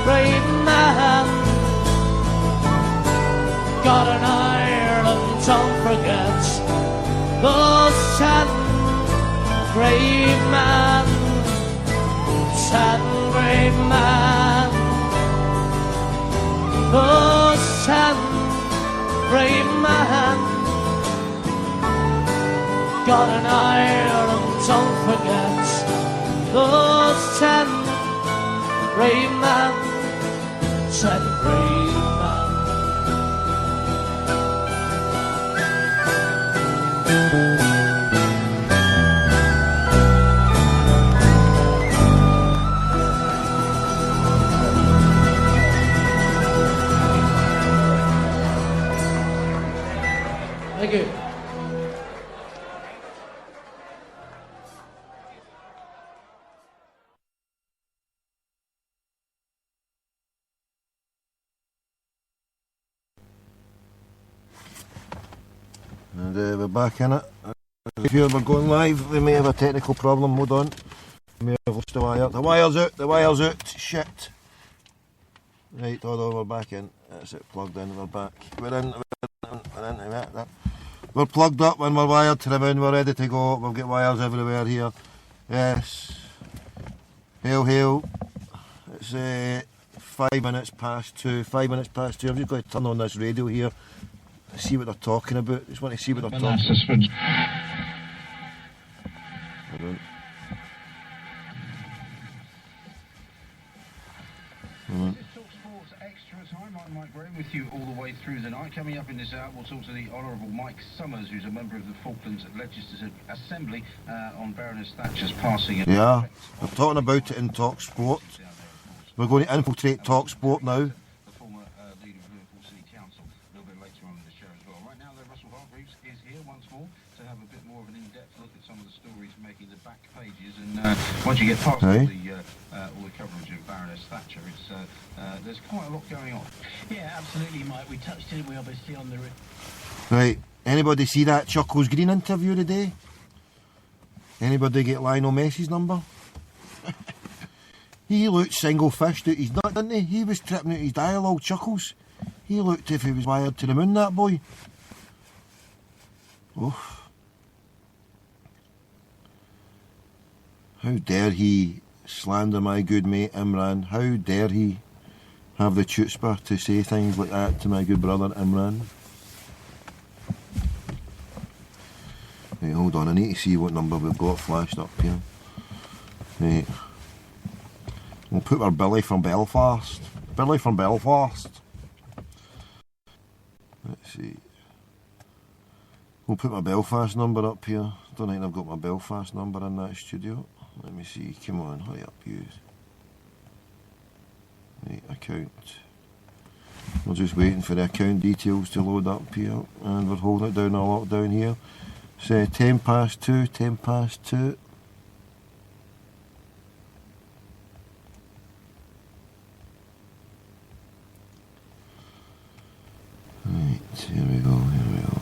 brave men. God in Ireland, don't forget those 10 brave men. 10 brave men, those 10 brave men. God in Ireland, don't forget those 10 brave men, 10 brave men. Thank you. And we're back in it. If you're going live, we may have a technical problem. Hold on. We may have lost the wire. The wire's out. The wire's out. Shit. Right, hold on. We're back in. That's it. Plugged in. We're back. We're in. We're plugged up and we're wired to the moon. We're ready to go. We've got wires everywhere here. Yes. Hail, hail. It's 5 minutes past 2. 5 minutes past 2. I'm just going to turn on this radio here. See what they're talking about. Just want to see what they're talking about. Hold on. Hold on. Extra time. I'm Mike Graham with you all the way through the night. Coming up in this hour, we'll talk to the Honourable Mike Summers, who's a member of the Falklands Legislative Assembly, on Baroness Thatcher's passing. Yeah, we're talking about it in Talk Sport. We're going to infiltrate Talk Sport now. The former leader of Liverpool City Council, a little bit later on in the show as well. Right now, though, Russell Hargreaves is here once more to have a bit more of an in-depth look at some of the stories making the back pages. And once you get past all the coverage of Baroness Thatcher, it's there's quite a lot going on. Yeah, absolutely, Mike. We touched it, we obviously on the... Right, anybody see that Chuckles Green interview today? Anybody get Lionel Messi's number? He looked single-fished out his nut, didn't he? He was tripping out his dialogue, Chuckles. He looked if he was wired to the moon, that boy. Oof. How dare he slander my good mate Imran? How dare he have the chutzpah to say things like that to my good brother Imran? Right, hold on, I need to see what number we've got flashed up here. Right. We'll put our Billy from Belfast. Billy from Belfast. Let's see. We'll put my Belfast number up here. Don't think I've got my Belfast number in that studio. Let me see. Come on, hurry up, you. Right, account. We're just waiting for the account details to load up here. And we're holding it down a lot down here. Say 10 past 2, 10 past 2. Right, here we go, here we go.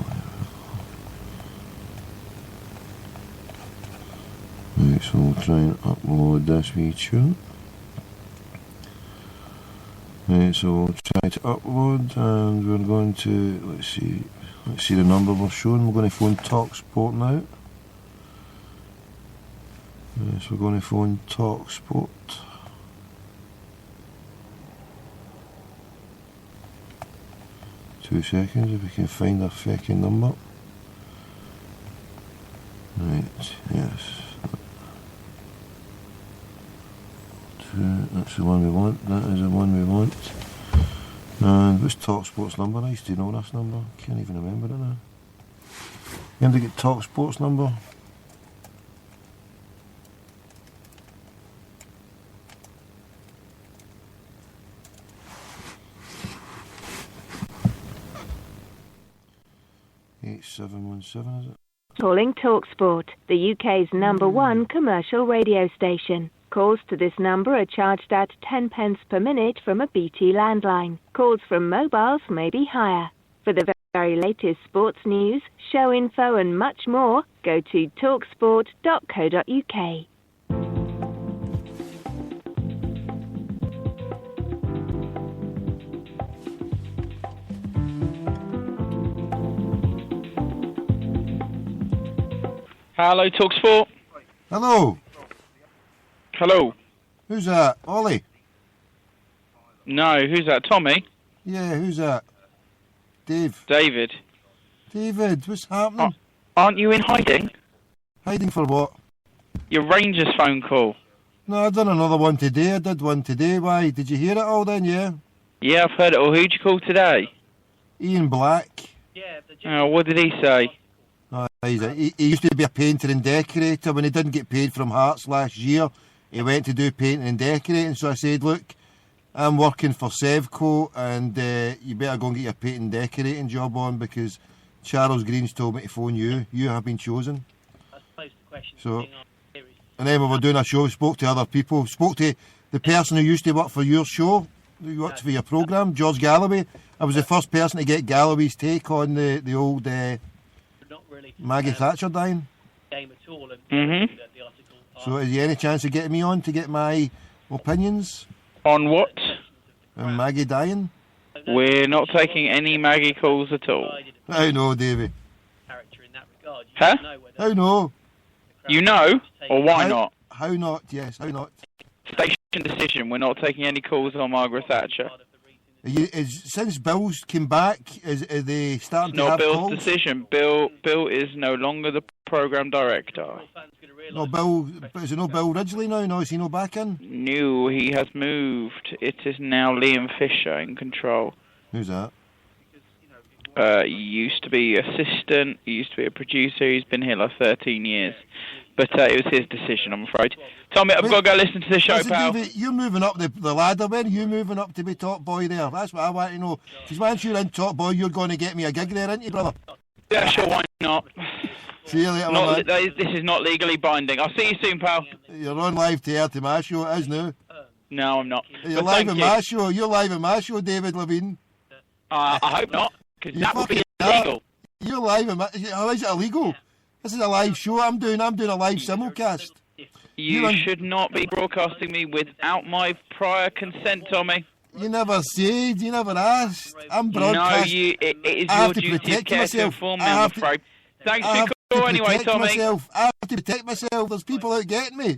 Right, so we'll try and upload this wee tune. Right, so we'll try to upload and we're going to, let's see the number we're showing. We're going to phone Talk Sport now. Yes, we're going to phone Talk Sport. 2 seconds if we can find a fucking number. Right, yes. That's the one we want. That is the one we want. And what's Talk Sports number? I used to know this number. Can't even remember it now. You have to get Talk Sports number. $8717, is it? Calling TalkSport, the UK's #1 commercial radio station. Calls to this number are charged at 10 pence per minute from a BT landline. Calls from mobiles may be higher. For the very latest sports news, show info and much more, go to talksport.co.uk. Hello, TalkSport. Hello. Hello. Who's that? Ollie? No, who's that? Tommy? Yeah, who's that? Dave. David. David, what's happening? Aren't you in hiding? Hiding for what? Your Rangers phone call. No, I done another one today. I did one today. Why? Did you hear it all then, yeah? Yeah, I've heard it all. Who'd you call today? Ian Black. Oh, what did he say? He used to be a painter and decorator. When he didn't get paid from Hearts last year, he went to do painting and decorating. So I said, look, I'm working for Sevco and you better go and get your painting and decorating job on because Charles Green's told me to phone you. You have been chosen. I suppose the question so, and then we were doing a show, spoke to other people, spoke to the person who used to work for your show, who worked for your programme, George Galloway. I was the first person to get Galloway's take on the old Maggie Thatcher dying. Mm-hmm. So is there any chance of getting me on to get my opinions? On what? On Maggie dying? We're not taking any Maggie calls at all. How no, Davey? Huh? How no? You know? Or why not? How not, yes, how not? Station decision, we're not taking any calls on Margaret Thatcher. Since Bill's came back, are they starting to have calls? It's not Bill's decision. Bill is no longer the programme director. No, Bill. Is it no Bill Ridgely now? No, is he no back in? No, he has moved. It is now Liam Fisher in control. Who's that? He used to be assistant, he used to be a producer, he's been here like 13 years. But it was his decision, I'm afraid. Tommy, I've got to go listen to the show, listen, pal. David, you're moving up the ladder. When are you moving up to be top boy there? That's what I want to know. Because once you're in top boy, you're going to get me a gig there, aren't you, brother? Yeah, sure, why not? See you later, man. This is not legally binding. I'll see you soon, pal. You're on live to air to my show, it is now. No, I'm not. You're live in my show. You're live in my show, David Levine. I hope not, because that would be illegal. You're live in my... How is it illegal? This is a live show. I'm doing a live simulcast. You should not be broadcasting me without my prior consent, Tommy. You never said, you never asked. I'm broadcasting. No, it is your duty of care to inform me, I'm afraid. Thanks for your call anyway, Tommy. I have to protect myself. There's people out getting me.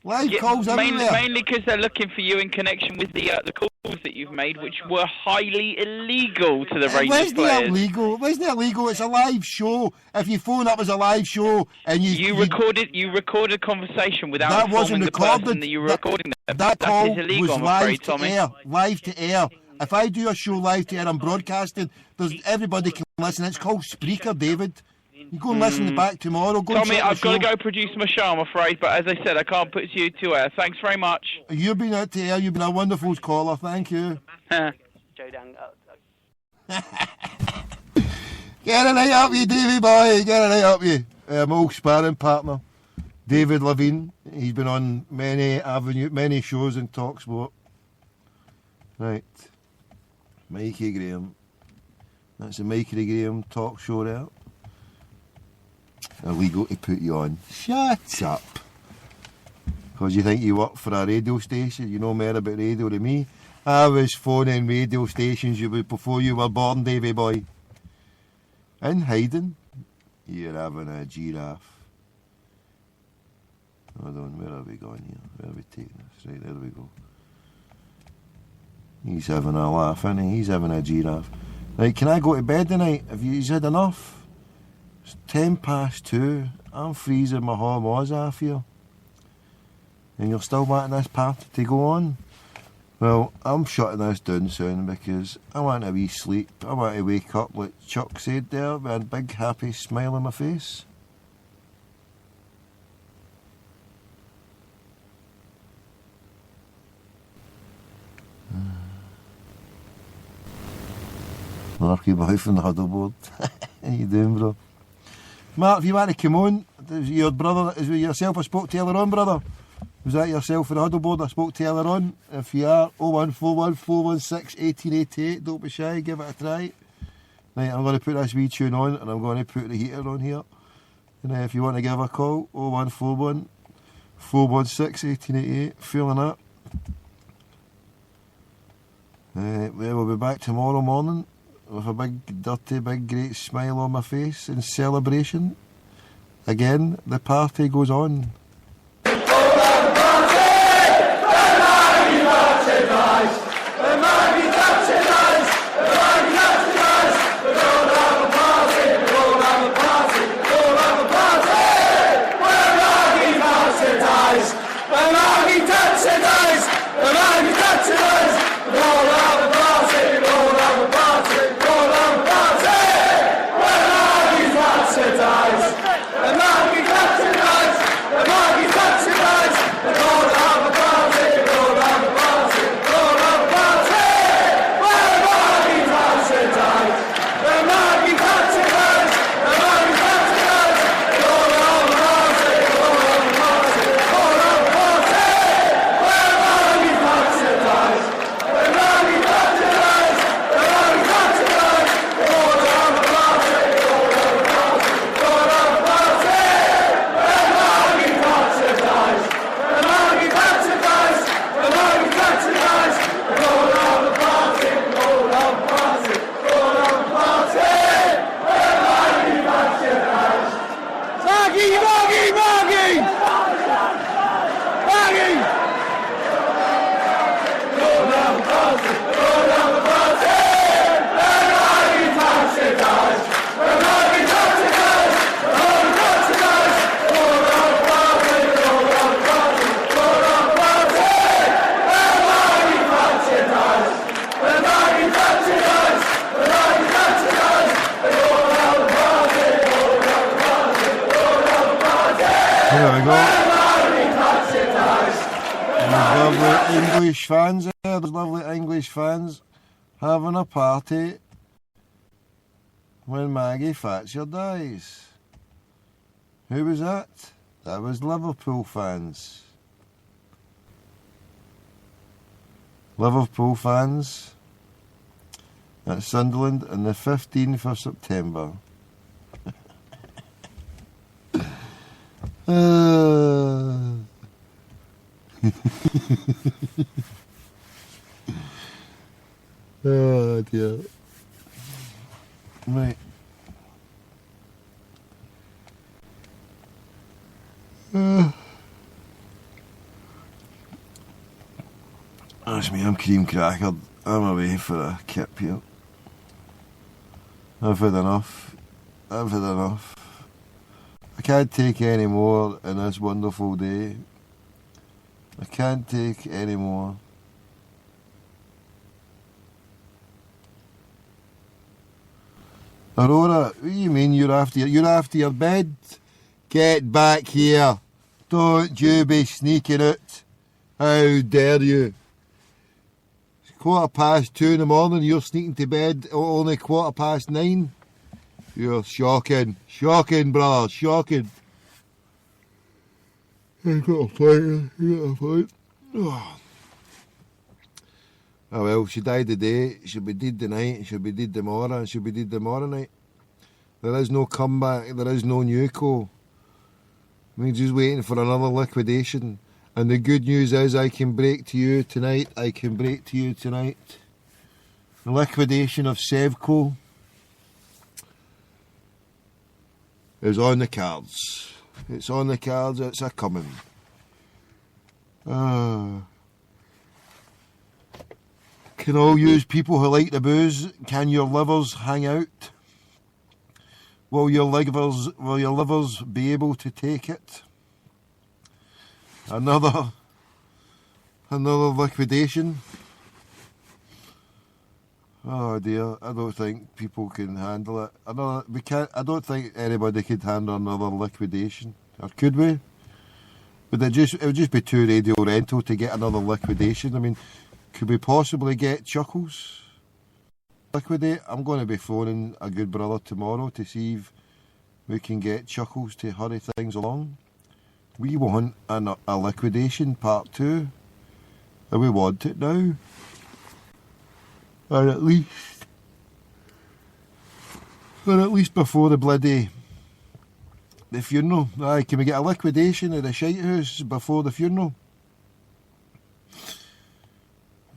Live calls everywhere. Mainly because they're looking for you in connection with the calls that you've made, which were highly illegal to the Rangers players. It wasn't illegal. It's a live show. If you phone up as a live show and you recorded conversation without informing the person that you were recording them. That call is illegal, was I'm afraid, live to Tommy. air. Live to air. If I do a show live to air, I'm broadcasting. Everybody can listen. It's called Spreaker, David. You go and listen back tomorrow. Tommy, I've got to go produce my show, I'm afraid, but as I said, I can't put you to air. Thanks very much. You've been out to air. You've been a wonderful caller. Thank you. Get it right up you, Davey boy. Get it right up you. My old sparring partner, David Levine. He's been on many shows in Talksport. Right. Mikey Graham. That's the Mikey Graham talk show there. Illegal to put you on. Shut up. Because you think you work for a radio station, you know more about radio than me. I was phoning radio stations before you were born, Davy boy. In hiding. You're having a giraffe. Hold on, where are we going here? Where are we taking this? Right, there we go. He's having a laugh, isn't he? He's having a giraffe. Right, can I go to bed tonight? Have you had enough? It's 2:10. I'm freezing my hormones off here. And you're still wanting this party to go on? Well, I'm shutting this down soon because I want a wee sleep. I want to wake up, like Chuck said there, with a big happy smile on my face. Larky boy from the huddleboard. How you doing, bro? Mark, if you want to come on, your brother, is it yourself I spoke to earlier on, brother? Was that yourself for the huddleboard I spoke to earlier on? If you are, 0141 416 1888, don't be shy, give it a try. Right, I'm going to put this wee tune on and I'm going to put the heater on here. And if you want to give a call, 0141 416 1888, feeling that. We'll be back tomorrow morning with a big, dirty, big, great smile on my face in celebration. Again, the party goes on. Come on! There we go. There's lovely English fans there. There's lovely English fans having a party when Maggie Thatcher dies. Who was that? That was Liverpool fans. Liverpool fans at Sunderland on the 15th of September. Oh dear. Right. That's me, I'm cream crackered. I'm away for a kip here. I've had enough. I can't take any more in this wonderful day. I can't take any more. Aurora, what do you mean you're after your bed? Get back here. Don't you be sneaking out. How dare you? It's 2:15 in the morning, you're sneaking to bed only 9:15. You're shocking. Shocking, brother, shocking. You got a point. Oh well, she died today, she'll be dead tonight, she'll be dead tomorrow, and she'll be dead tomorrow night. There is no comeback, there is no new co. We're just waiting for another liquidation. And the good news is I can break to you tonight, The liquidation of Sevco is on the cards. It's on the cards, it's a coming. Can all use people who like the booze? Can your livers hang out? Will your livers be able to take it? Another liquidation. Oh dear, I don't think people can handle it. I don't think anybody could handle another liquidation. Or could we? It would just be too radio rental to get another liquidation. I mean, could we possibly get Chuckles liquidate? I'm going to be phoning a good brother tomorrow to see if we can get Chuckles to hurry things along. We want a liquidation part 2. And we want it now. Or at least before the funeral. Aye, can we get a liquidation at the shite house before the funeral?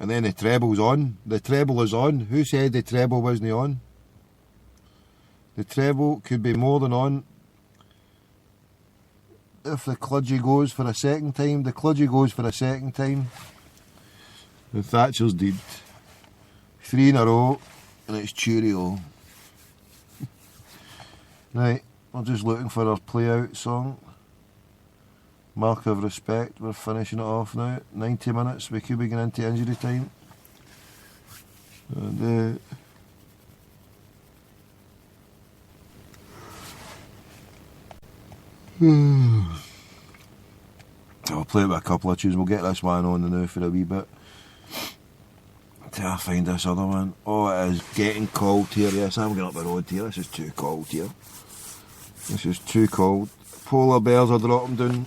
And then the treble's on. The treble is on. Who said the treble wasn't on? The treble could be more than on. If the clergy goes for a second time, And Thatcher's dead. 3 in a row, and it's cheerio. Right, we're just looking for our play-out song. Mark of respect, we're finishing it off now. 90 minutes, we could be getting into injury time. And I'll play it with a couple of tunes. We'll get this one on the now for a wee bit. Till I find this other one. Oh, it is getting cold here. Yes, I'm going up the road here. This is too cold here. This is too cold. Polar bears are dropping down.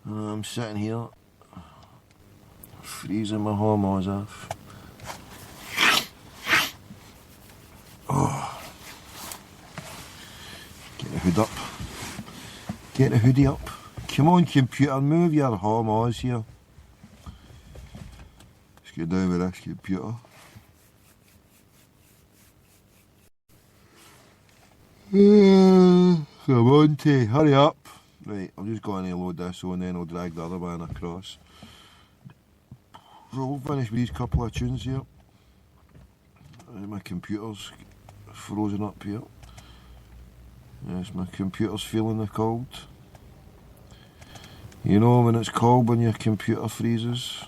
I'm sitting here, freezing my hormones off. Oh. Get the hood up. Get the hoodie up. Come on, computer, move your hormones here. Let's get down with this computer. Come on, Tay, hurry up. Right, I'm just going to load this on, then I'll drag the other one across. So we'll finish with these couple of tunes here. My computer's frozen up here. Yes, my computer's feeling the cold. You know when it's cold when your computer freezes?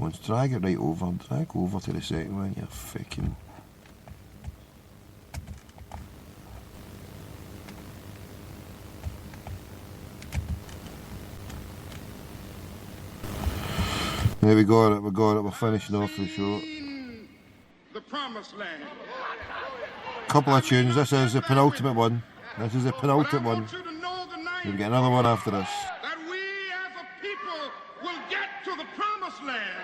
headphones. Drag it right over. Drag over to the second one. You're fucking... There we got it, we're finishing off the show. The promised land. Couple of tunes, this is the penultimate one. We'll get another one after this. That we as a people will get to the promised land.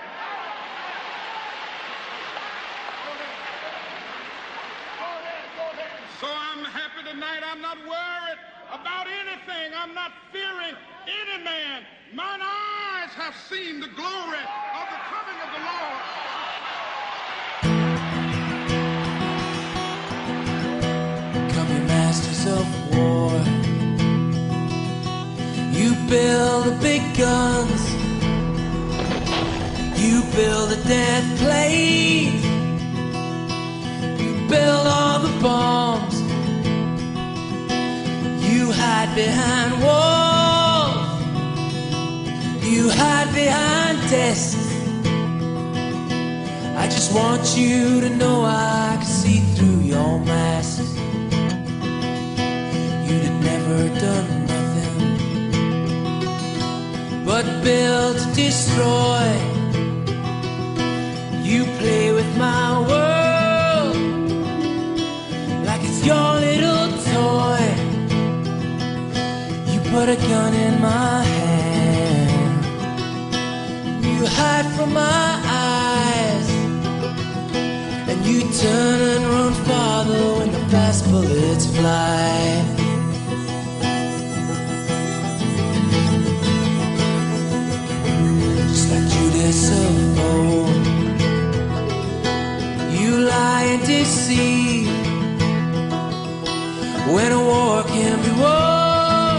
So I'm happy tonight. I'm not worried about anything. I'm not fearing any man. Mine eyes have seen the glory of the coming of the Lord. Come, you masters of war. You build the big guns. You build the death plate. You build all the bombs. You hide behind walls. You hide behind desks. I just want you to know I can see through your mask. You'd have never done nothing but build to destroy. You play with my world like it's your little toy. You put a gun in my hand. You hide from my eyes. And you turn and run farther when the fast bullets fly. Just like Judas of old, you lie and deceive. When a war can be won,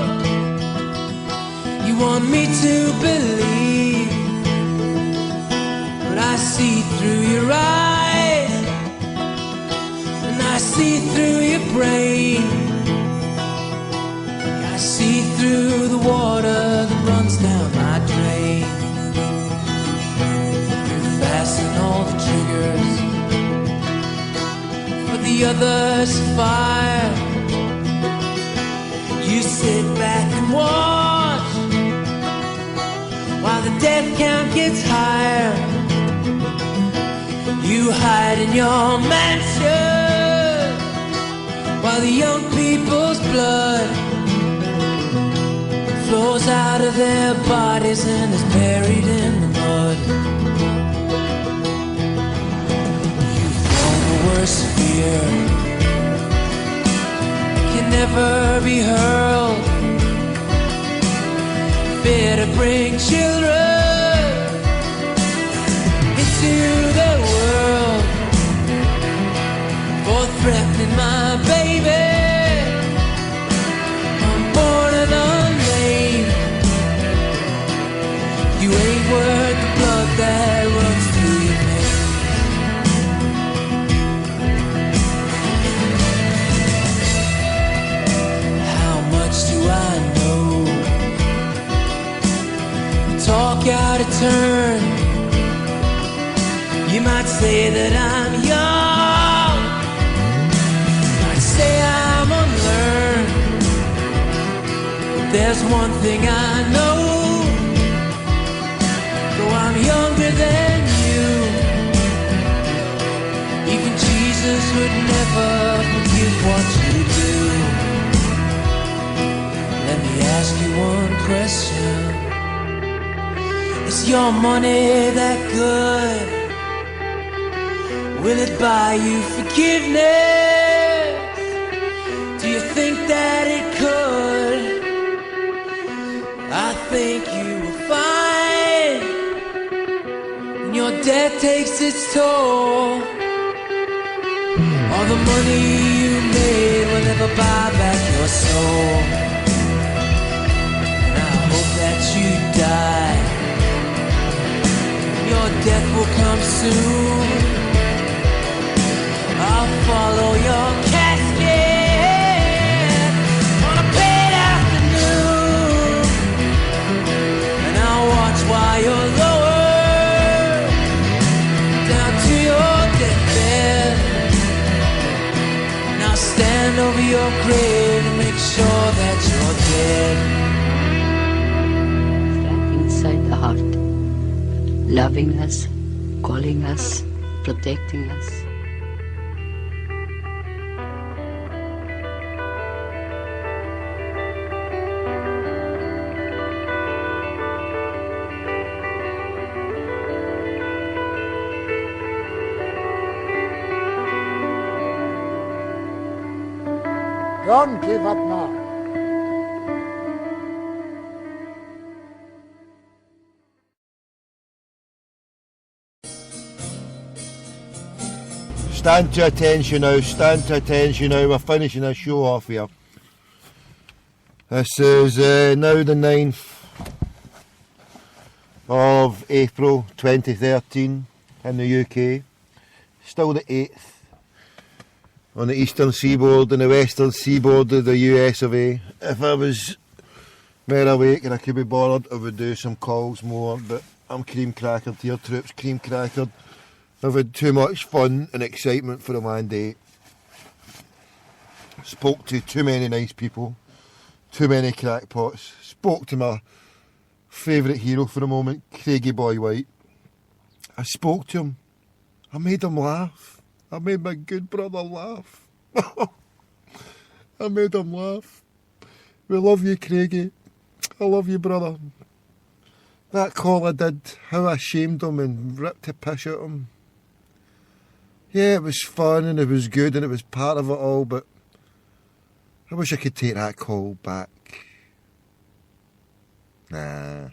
you want me to believe, but I see through your eyes, and I see through your brain. I see through the water that runs down my drain. You fasten all the triggers for the others to fire. You sit back and watch while the death count gets higher. You hide in your mansion while the young people's blood flows out of their bodies and is buried in the mud. You've thrown the worst fear can never be hurled. Fear to bring children into the world for threatening my baby. Unborn and unnamed. You ain't worth the blood that runs through your veins. How much do I know? Talk out of turn. You might say that I'm young, you might say I'm unlearned, but there's one thing I know. Though I'm younger than you, even Jesus would never forgive what you do. Let me ask you one question. Is your money that good? Will it buy you forgiveness? Do you think that it could? I think you will find when your death takes its toll, all the money you made will never buy back your soul. And I hope that you die. Your death will come soon. I'll follow your casket on a paid afternoon, and I'll watch while you're lowered your grave to make sure that you're dead. Right inside the heart, loving us, calling us, protecting us. Don't give up now. Stand to attention now, stand to attention now. We're finishing our show off here. This is now the 9th of April 2013 in the UK. Still the 8th on the eastern seaboard and the western seaboard of the US of A. If I was more awake and I could be bothered, I would do some calls more, but I'm cream crackered here, troops, cream crackered. I've had too much fun and excitement for a mandate. Spoke to too many nice people, too many crackpots. Spoke to my favourite hero for a moment, Craigie Boy White. I spoke to him. I made him laugh. I made my good brother laugh. I made him laugh. We love you, Craigie. I love you, brother. That call I did, how I shamed him and ripped a piss at him. Yeah, it was fun and it was good and it was part of it all, but I wish I could take that call back. Nah.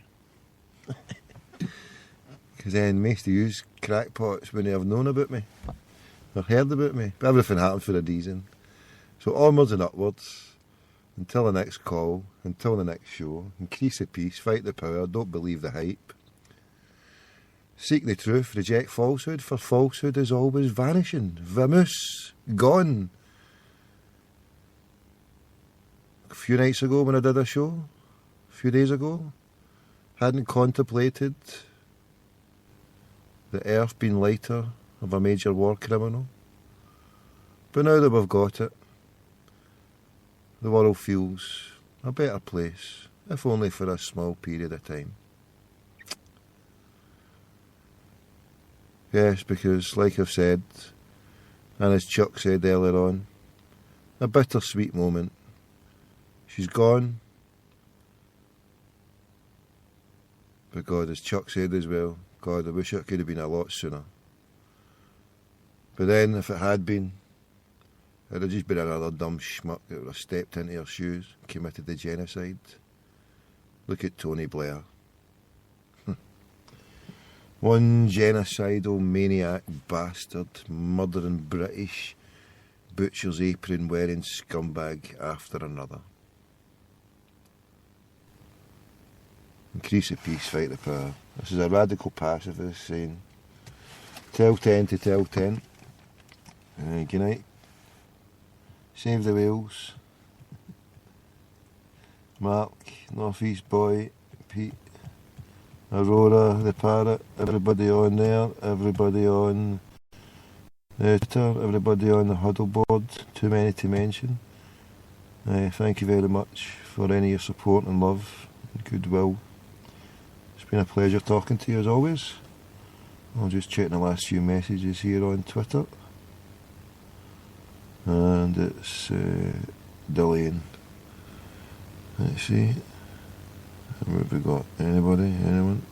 Because then most of you crackpots wouldn't have known about me or heard about me. But everything happened for a reason. So onwards and upwards, until the next call, until the next show. Increase the peace, fight the power, don't believe the hype. Seek the truth, reject falsehood, for falsehood is always vanishing. Vamoose, gone. A few nights ago when I did a show, a few days ago, hadn't contemplated the earth being lighter of a major war criminal. But now that we've got it, the world feels a better place, if only for a small period of time. Yes, because like I've said, and as Chuck said earlier on, a bittersweet moment. She's gone. But God, as Chuck said as well, God, I wish it could have been a lot sooner. But then, if it had been, it would have just been another dumb schmuck that would have stepped into her shoes and committed the genocide. Look at Tony Blair. One genocidal maniac bastard murdering British butcher's apron wearing scumbag after another. Increase the peace, fight the power. This is a radical pacifist saying, tell 10 to tell 10. Good night. Save the whales. Mark, North East Boy, Pete, Aurora, the parrot, everybody on there, everybody on Twitter, everybody on the huddle board, too many to mention. Thank you very much for any of your support and love and goodwill. It's been a pleasure talking to you as always. I'll just check the last few messages here on Twitter. And it's Dillian. Let's see. What have we got? Anybody? Anyone?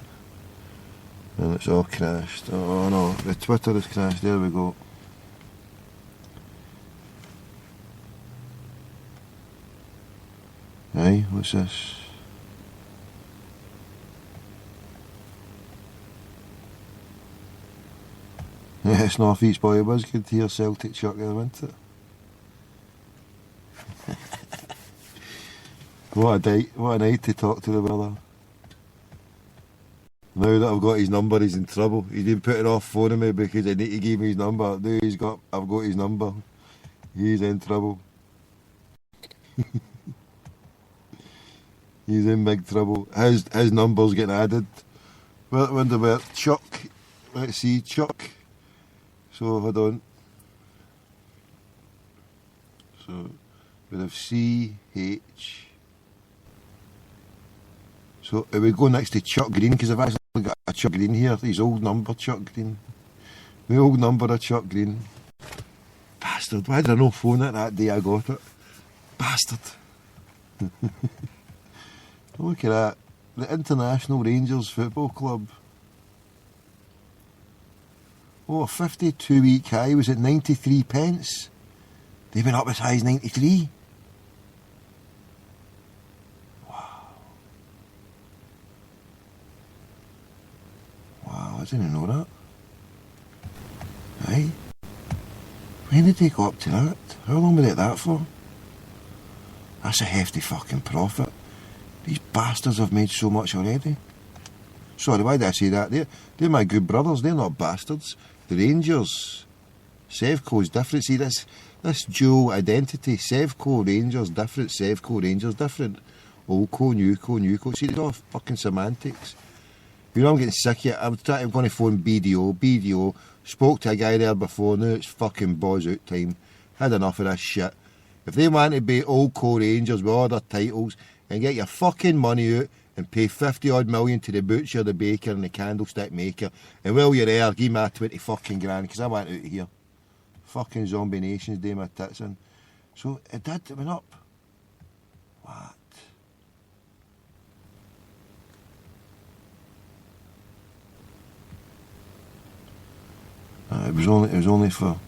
And it's all crashed. Oh no, the Twitter has crashed. There we go. Aye, what's this? Yes, North East Boy, it was good to hear Celtic Chuck there, wasn't it? What a night to talk to the brother. Now that I've got his number, he's in trouble. He's been putting off phoning me because I need to give him his number. Now I've got his number. He's in trouble. He's in big trouble. His number's getting added. Well, I wonder where Chuck. Let's see, Chuck. So hold on. So would have CH. So it would go next to Chuck Green, because I've actually got a Chuck Green here, his old number, Chuck Green. The old number of Chuck Green. Bastard, why did I not phone it that day I got it? Bastard. Look at that. The International Rangers Football Club. Oh, a 52-week high was at 93 pence. They've been up as high as 93. Wow, I didn't know that. Right? When did they go up to that? How long were they at that for? That's a hefty fucking profit. These bastards have made so much already. Sorry, why did I say that? They're my good brothers, they're not bastards. The Rangers. Sevco's different. See, this dual identity. Sevco, Rangers, different. Sevco, Rangers, different. Old co, new co, new co. See, it's all fucking semantics. You know, I'm getting sick of it. I'm going to phone BDO. Spoke to a guy there before. Now it's fucking balls out time. Had enough of this shit. If they want to be old co Rangers with all their titles and get your fucking money out and pay 50 odd million to the butcher, the baker and the candlestick maker, and while you're there, give me 20 fucking grand, because I want out of here. Fucking zombie nations day my tits in. So it went up. What? It was only for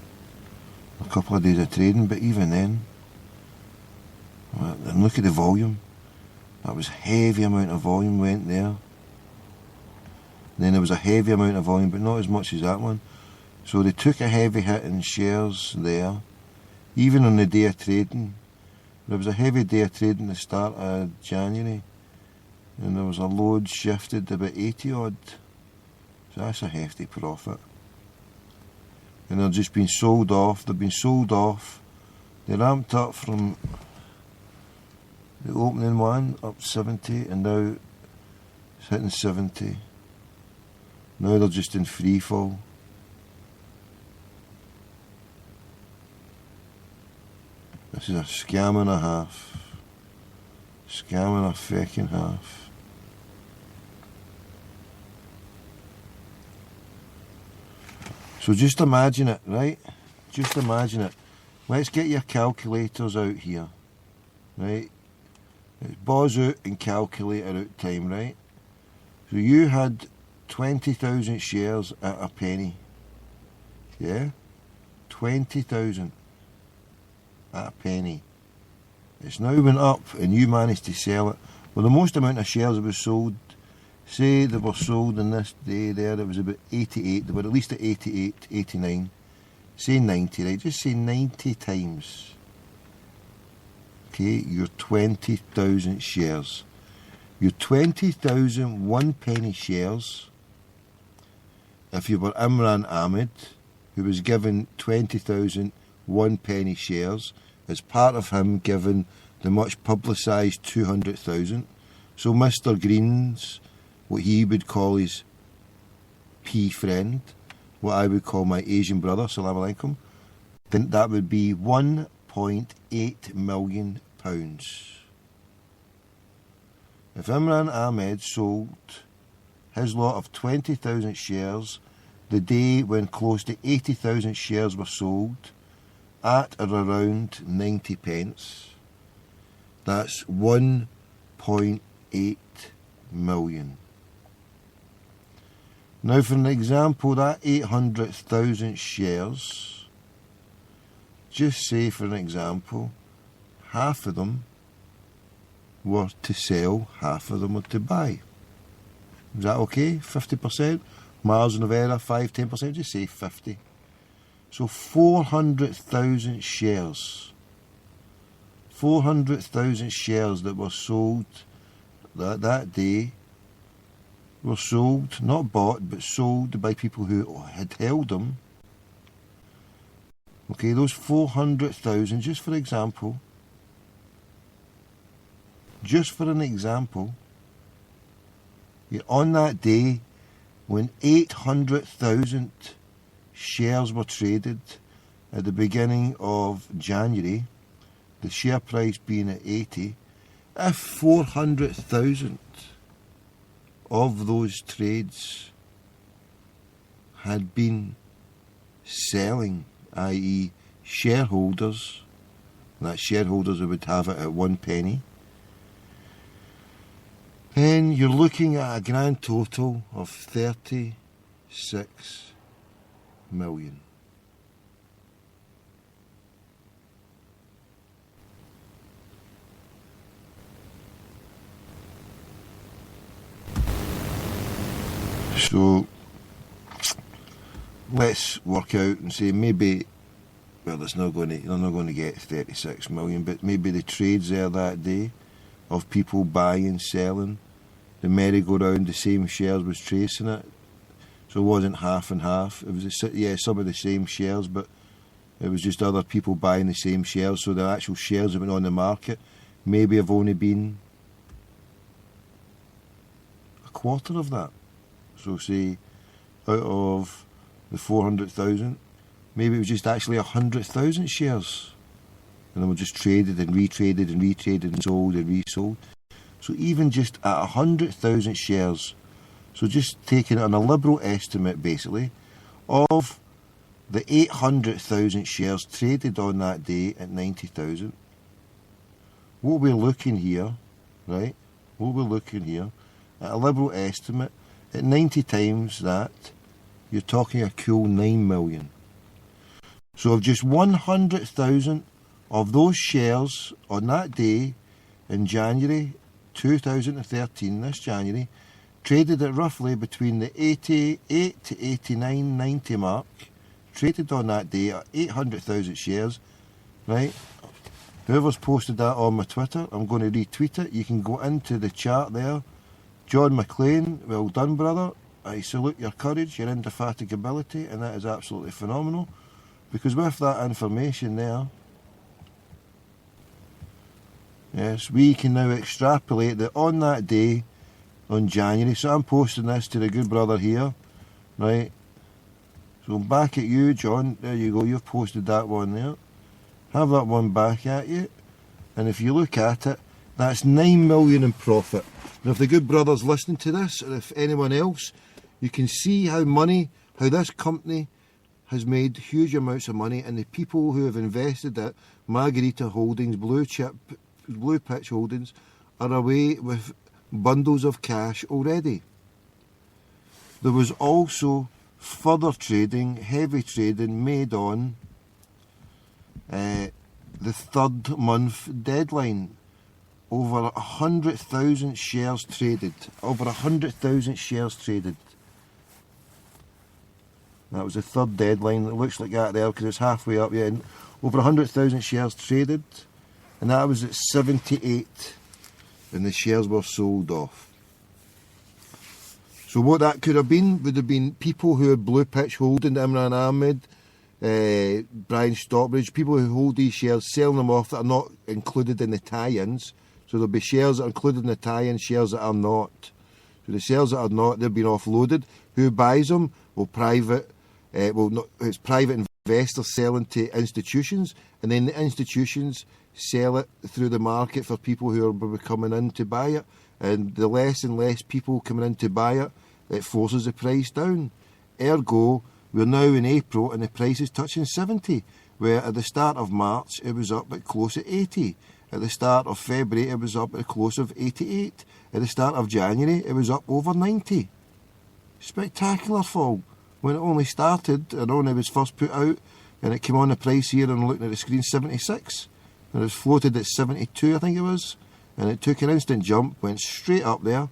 a couple of days of trading, but even then, and look at the volume. That was heavy amount of volume went there. Then there was a heavy amount of volume, but not as much as that one. So they took a heavy hit in shares there. Even on the day of trading, there was a heavy day of trading at the start of January, and there was a load shifted to about 80 odd. So that's a hefty profit. And they're just been sold off. They've been sold off. They ramped up from the opening one up 70, and now it's hitting 70. Now they're just in free fall. This is a scam and a half. Scam and a fucking half. So just imagine it, right? Just imagine it. Let's get your calculators out here, right? It's buzz out and calculator out time, right? So you had 20,000 shares at a penny. Yeah? 20,000 at a penny. It's now went up and you managed to sell it. Well, the most amount of shares that was sold, say they were sold in this day there, it was about 88, they were at least at 88, 89, say 90, right? Just say 90 times. Okay, your 20,000 shares. Your 20,000 one penny shares, if you were Imran Ahmed, who was given 20,000 one penny shares, as part of him giving the much publicised 200,000. So Mr. Green's, what he would call his P friend, what I would call my Asian brother, Salam Alaikum, then that would be £1.8 million. If Imran Ahmed sold his lot of 20,000 shares the day when close to 80,000 shares were sold at or around 90 pence, that's 1.8 million. Now for an example, that 800,000 shares, just say for an example, half of them were to sell, half of them were to buy. Is that okay? 50%? Margin of error, 5-10%, just say 50. So 400,000 shares. 400,000 shares that were sold that day were sold, not bought, but sold by people who had held them. Okay, those 400,000, just for example, on that day when 800,000 shares were traded at the beginning of January, the share price being at 80, if 400,000 of those trades had been selling, i.e. shareholders, that shareholders would have it at 1 penny, then you're looking at a grand total of 36 million. So let's work out and say maybe, well, they're not going to get 36 million, but maybe the trades there that day of people buying and selling, the merry-go-round, the same shares was tracing it, so it wasn't half and half. It was some of the same shares, but it was just other people buying the same shares. So the actual shares that went on the market maybe have only been a quarter of that. So say out of the 400,000, maybe it was just actually 100,000 shares, and they were just traded and retraded and retraded and sold and resold. So even just at 100,000 shares, so just taking it on a liberal estimate basically, of the 800,000 shares traded on that day at 90,000, what we're looking here, right, what we're looking here, at a liberal estimate, at 90 times that, you're talking a cool 9 million. So of just 100,000 of those shares on that day in January 2013, this January, traded at roughly between the 88 to 89, 90 mark, traded on that day at 800,000 shares, right? Whoever's posted that on my Twitter, I'm going to retweet it. You can go into the chat there. John McLean, well done, brother. I salute your courage, your indefatigability, and that is absolutely phenomenal. Because with that information there, yes, we can now extrapolate that on that day, on January, so I'm posting this to the good brother here, right? So back at you, John, there you go, you've posted that one there. Have that one back at you, and if you look at it, that's 9 million in profit. And if the good brother's listening to this, or if anyone else, you can see how this company has made huge amounts of money, and the people who have invested it, Margarita Holdings, Blue Pitch Holdings, are away with bundles of cash already. There was also further trading, heavy trading made on the 3rd month deadline. Over 100,000 shares traded. Over 100,000 shares traded. That was the 3rd deadline. It looks like that there because it's halfway up. Yeah, over 100,000 shares traded, and that was at 78, and the shares were sold off. So what that could have been would have been people who had Blue Pitch Holding, Imran Ahmed, Brian Stockbridge, people who hold these shares, selling them off that are not included in the tie-ins. So there'll be shares that are included in the tie-in, shares that are not. So the shares that are not, they've been offloaded. Who buys them? Well, it's private investors selling to institutions, and then the institutions sell it through the market for people who are coming in to buy it. And the less and less people coming in to buy it, it forces the price down. Ergo, we're now in April and the price is touching 70, where at the start of March it was up at close at 80. At the start of February it was up at a close of 88. At the start of January it was up over 90. Spectacular fall. When it only started, and when it was first put out, and it came on the price here, and I'm looking at the screen, 76. And it was floated at 72, I think it was. And it took an instant jump, went straight up there,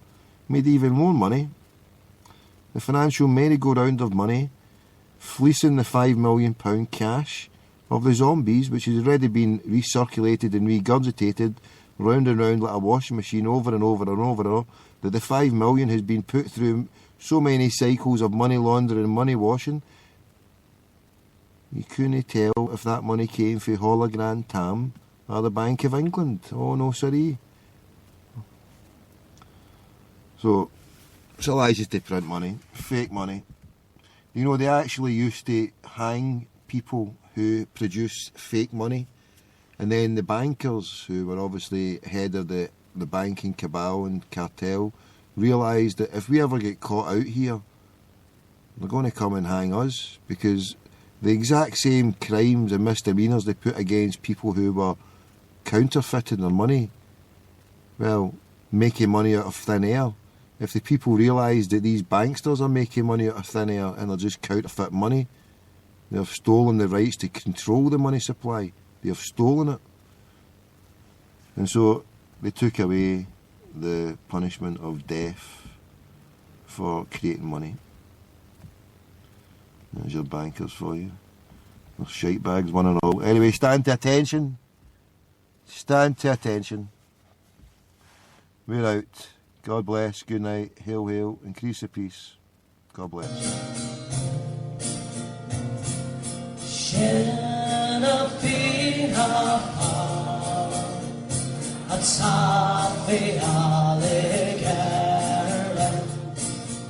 made even more money. The financial merry-go-round of money, fleecing the £5 million cash of the zombies, which has already been recirculated and regurgitated round and round like a washing machine over and over and over and over, that the 5 million has been put through so many cycles of money laundering and money washing. You couldn't tell if that money came from Hologram Tam or the Bank of England. Oh no, sorry. So it's a license to print money, fake money. You know, they actually used to hang people who produce fake money. And then the bankers, who were obviously head of the banking cabal and cartel, realised that if we ever get caught out here, they're going to come and hang us, because the exact same crimes and misdemeanours they put against people who were counterfeiting their money, well, making money out of thin air. If the people realise that these banksters are making money out of thin air and they're just counterfeit money, they have stolen the rights to control the money supply. They have stolen it. And so they took away the punishment of death for creating money. There's your bankers for you. They're shite bags, one and all. Anyway, stand to attention. Stand to attention. We're out. God bless. Good night. Hail, hail. Increase the peace. God bless.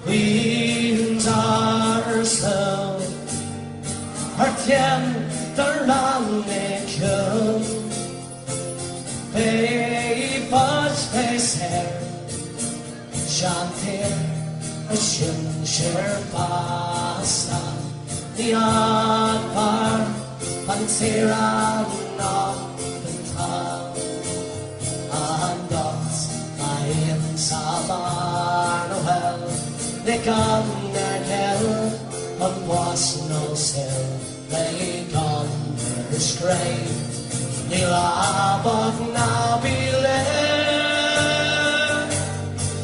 Queens ourselves, her tender lannikun, Babers facer, Shantir, a shinshir basta, the Akbar, Pantiran of the town, and us, I am Sabar Noel. They come their hell and was no still. They gone their stray. They love of now be left.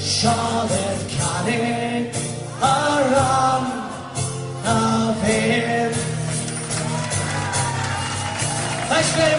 Charlotte canning around of him. Thanks,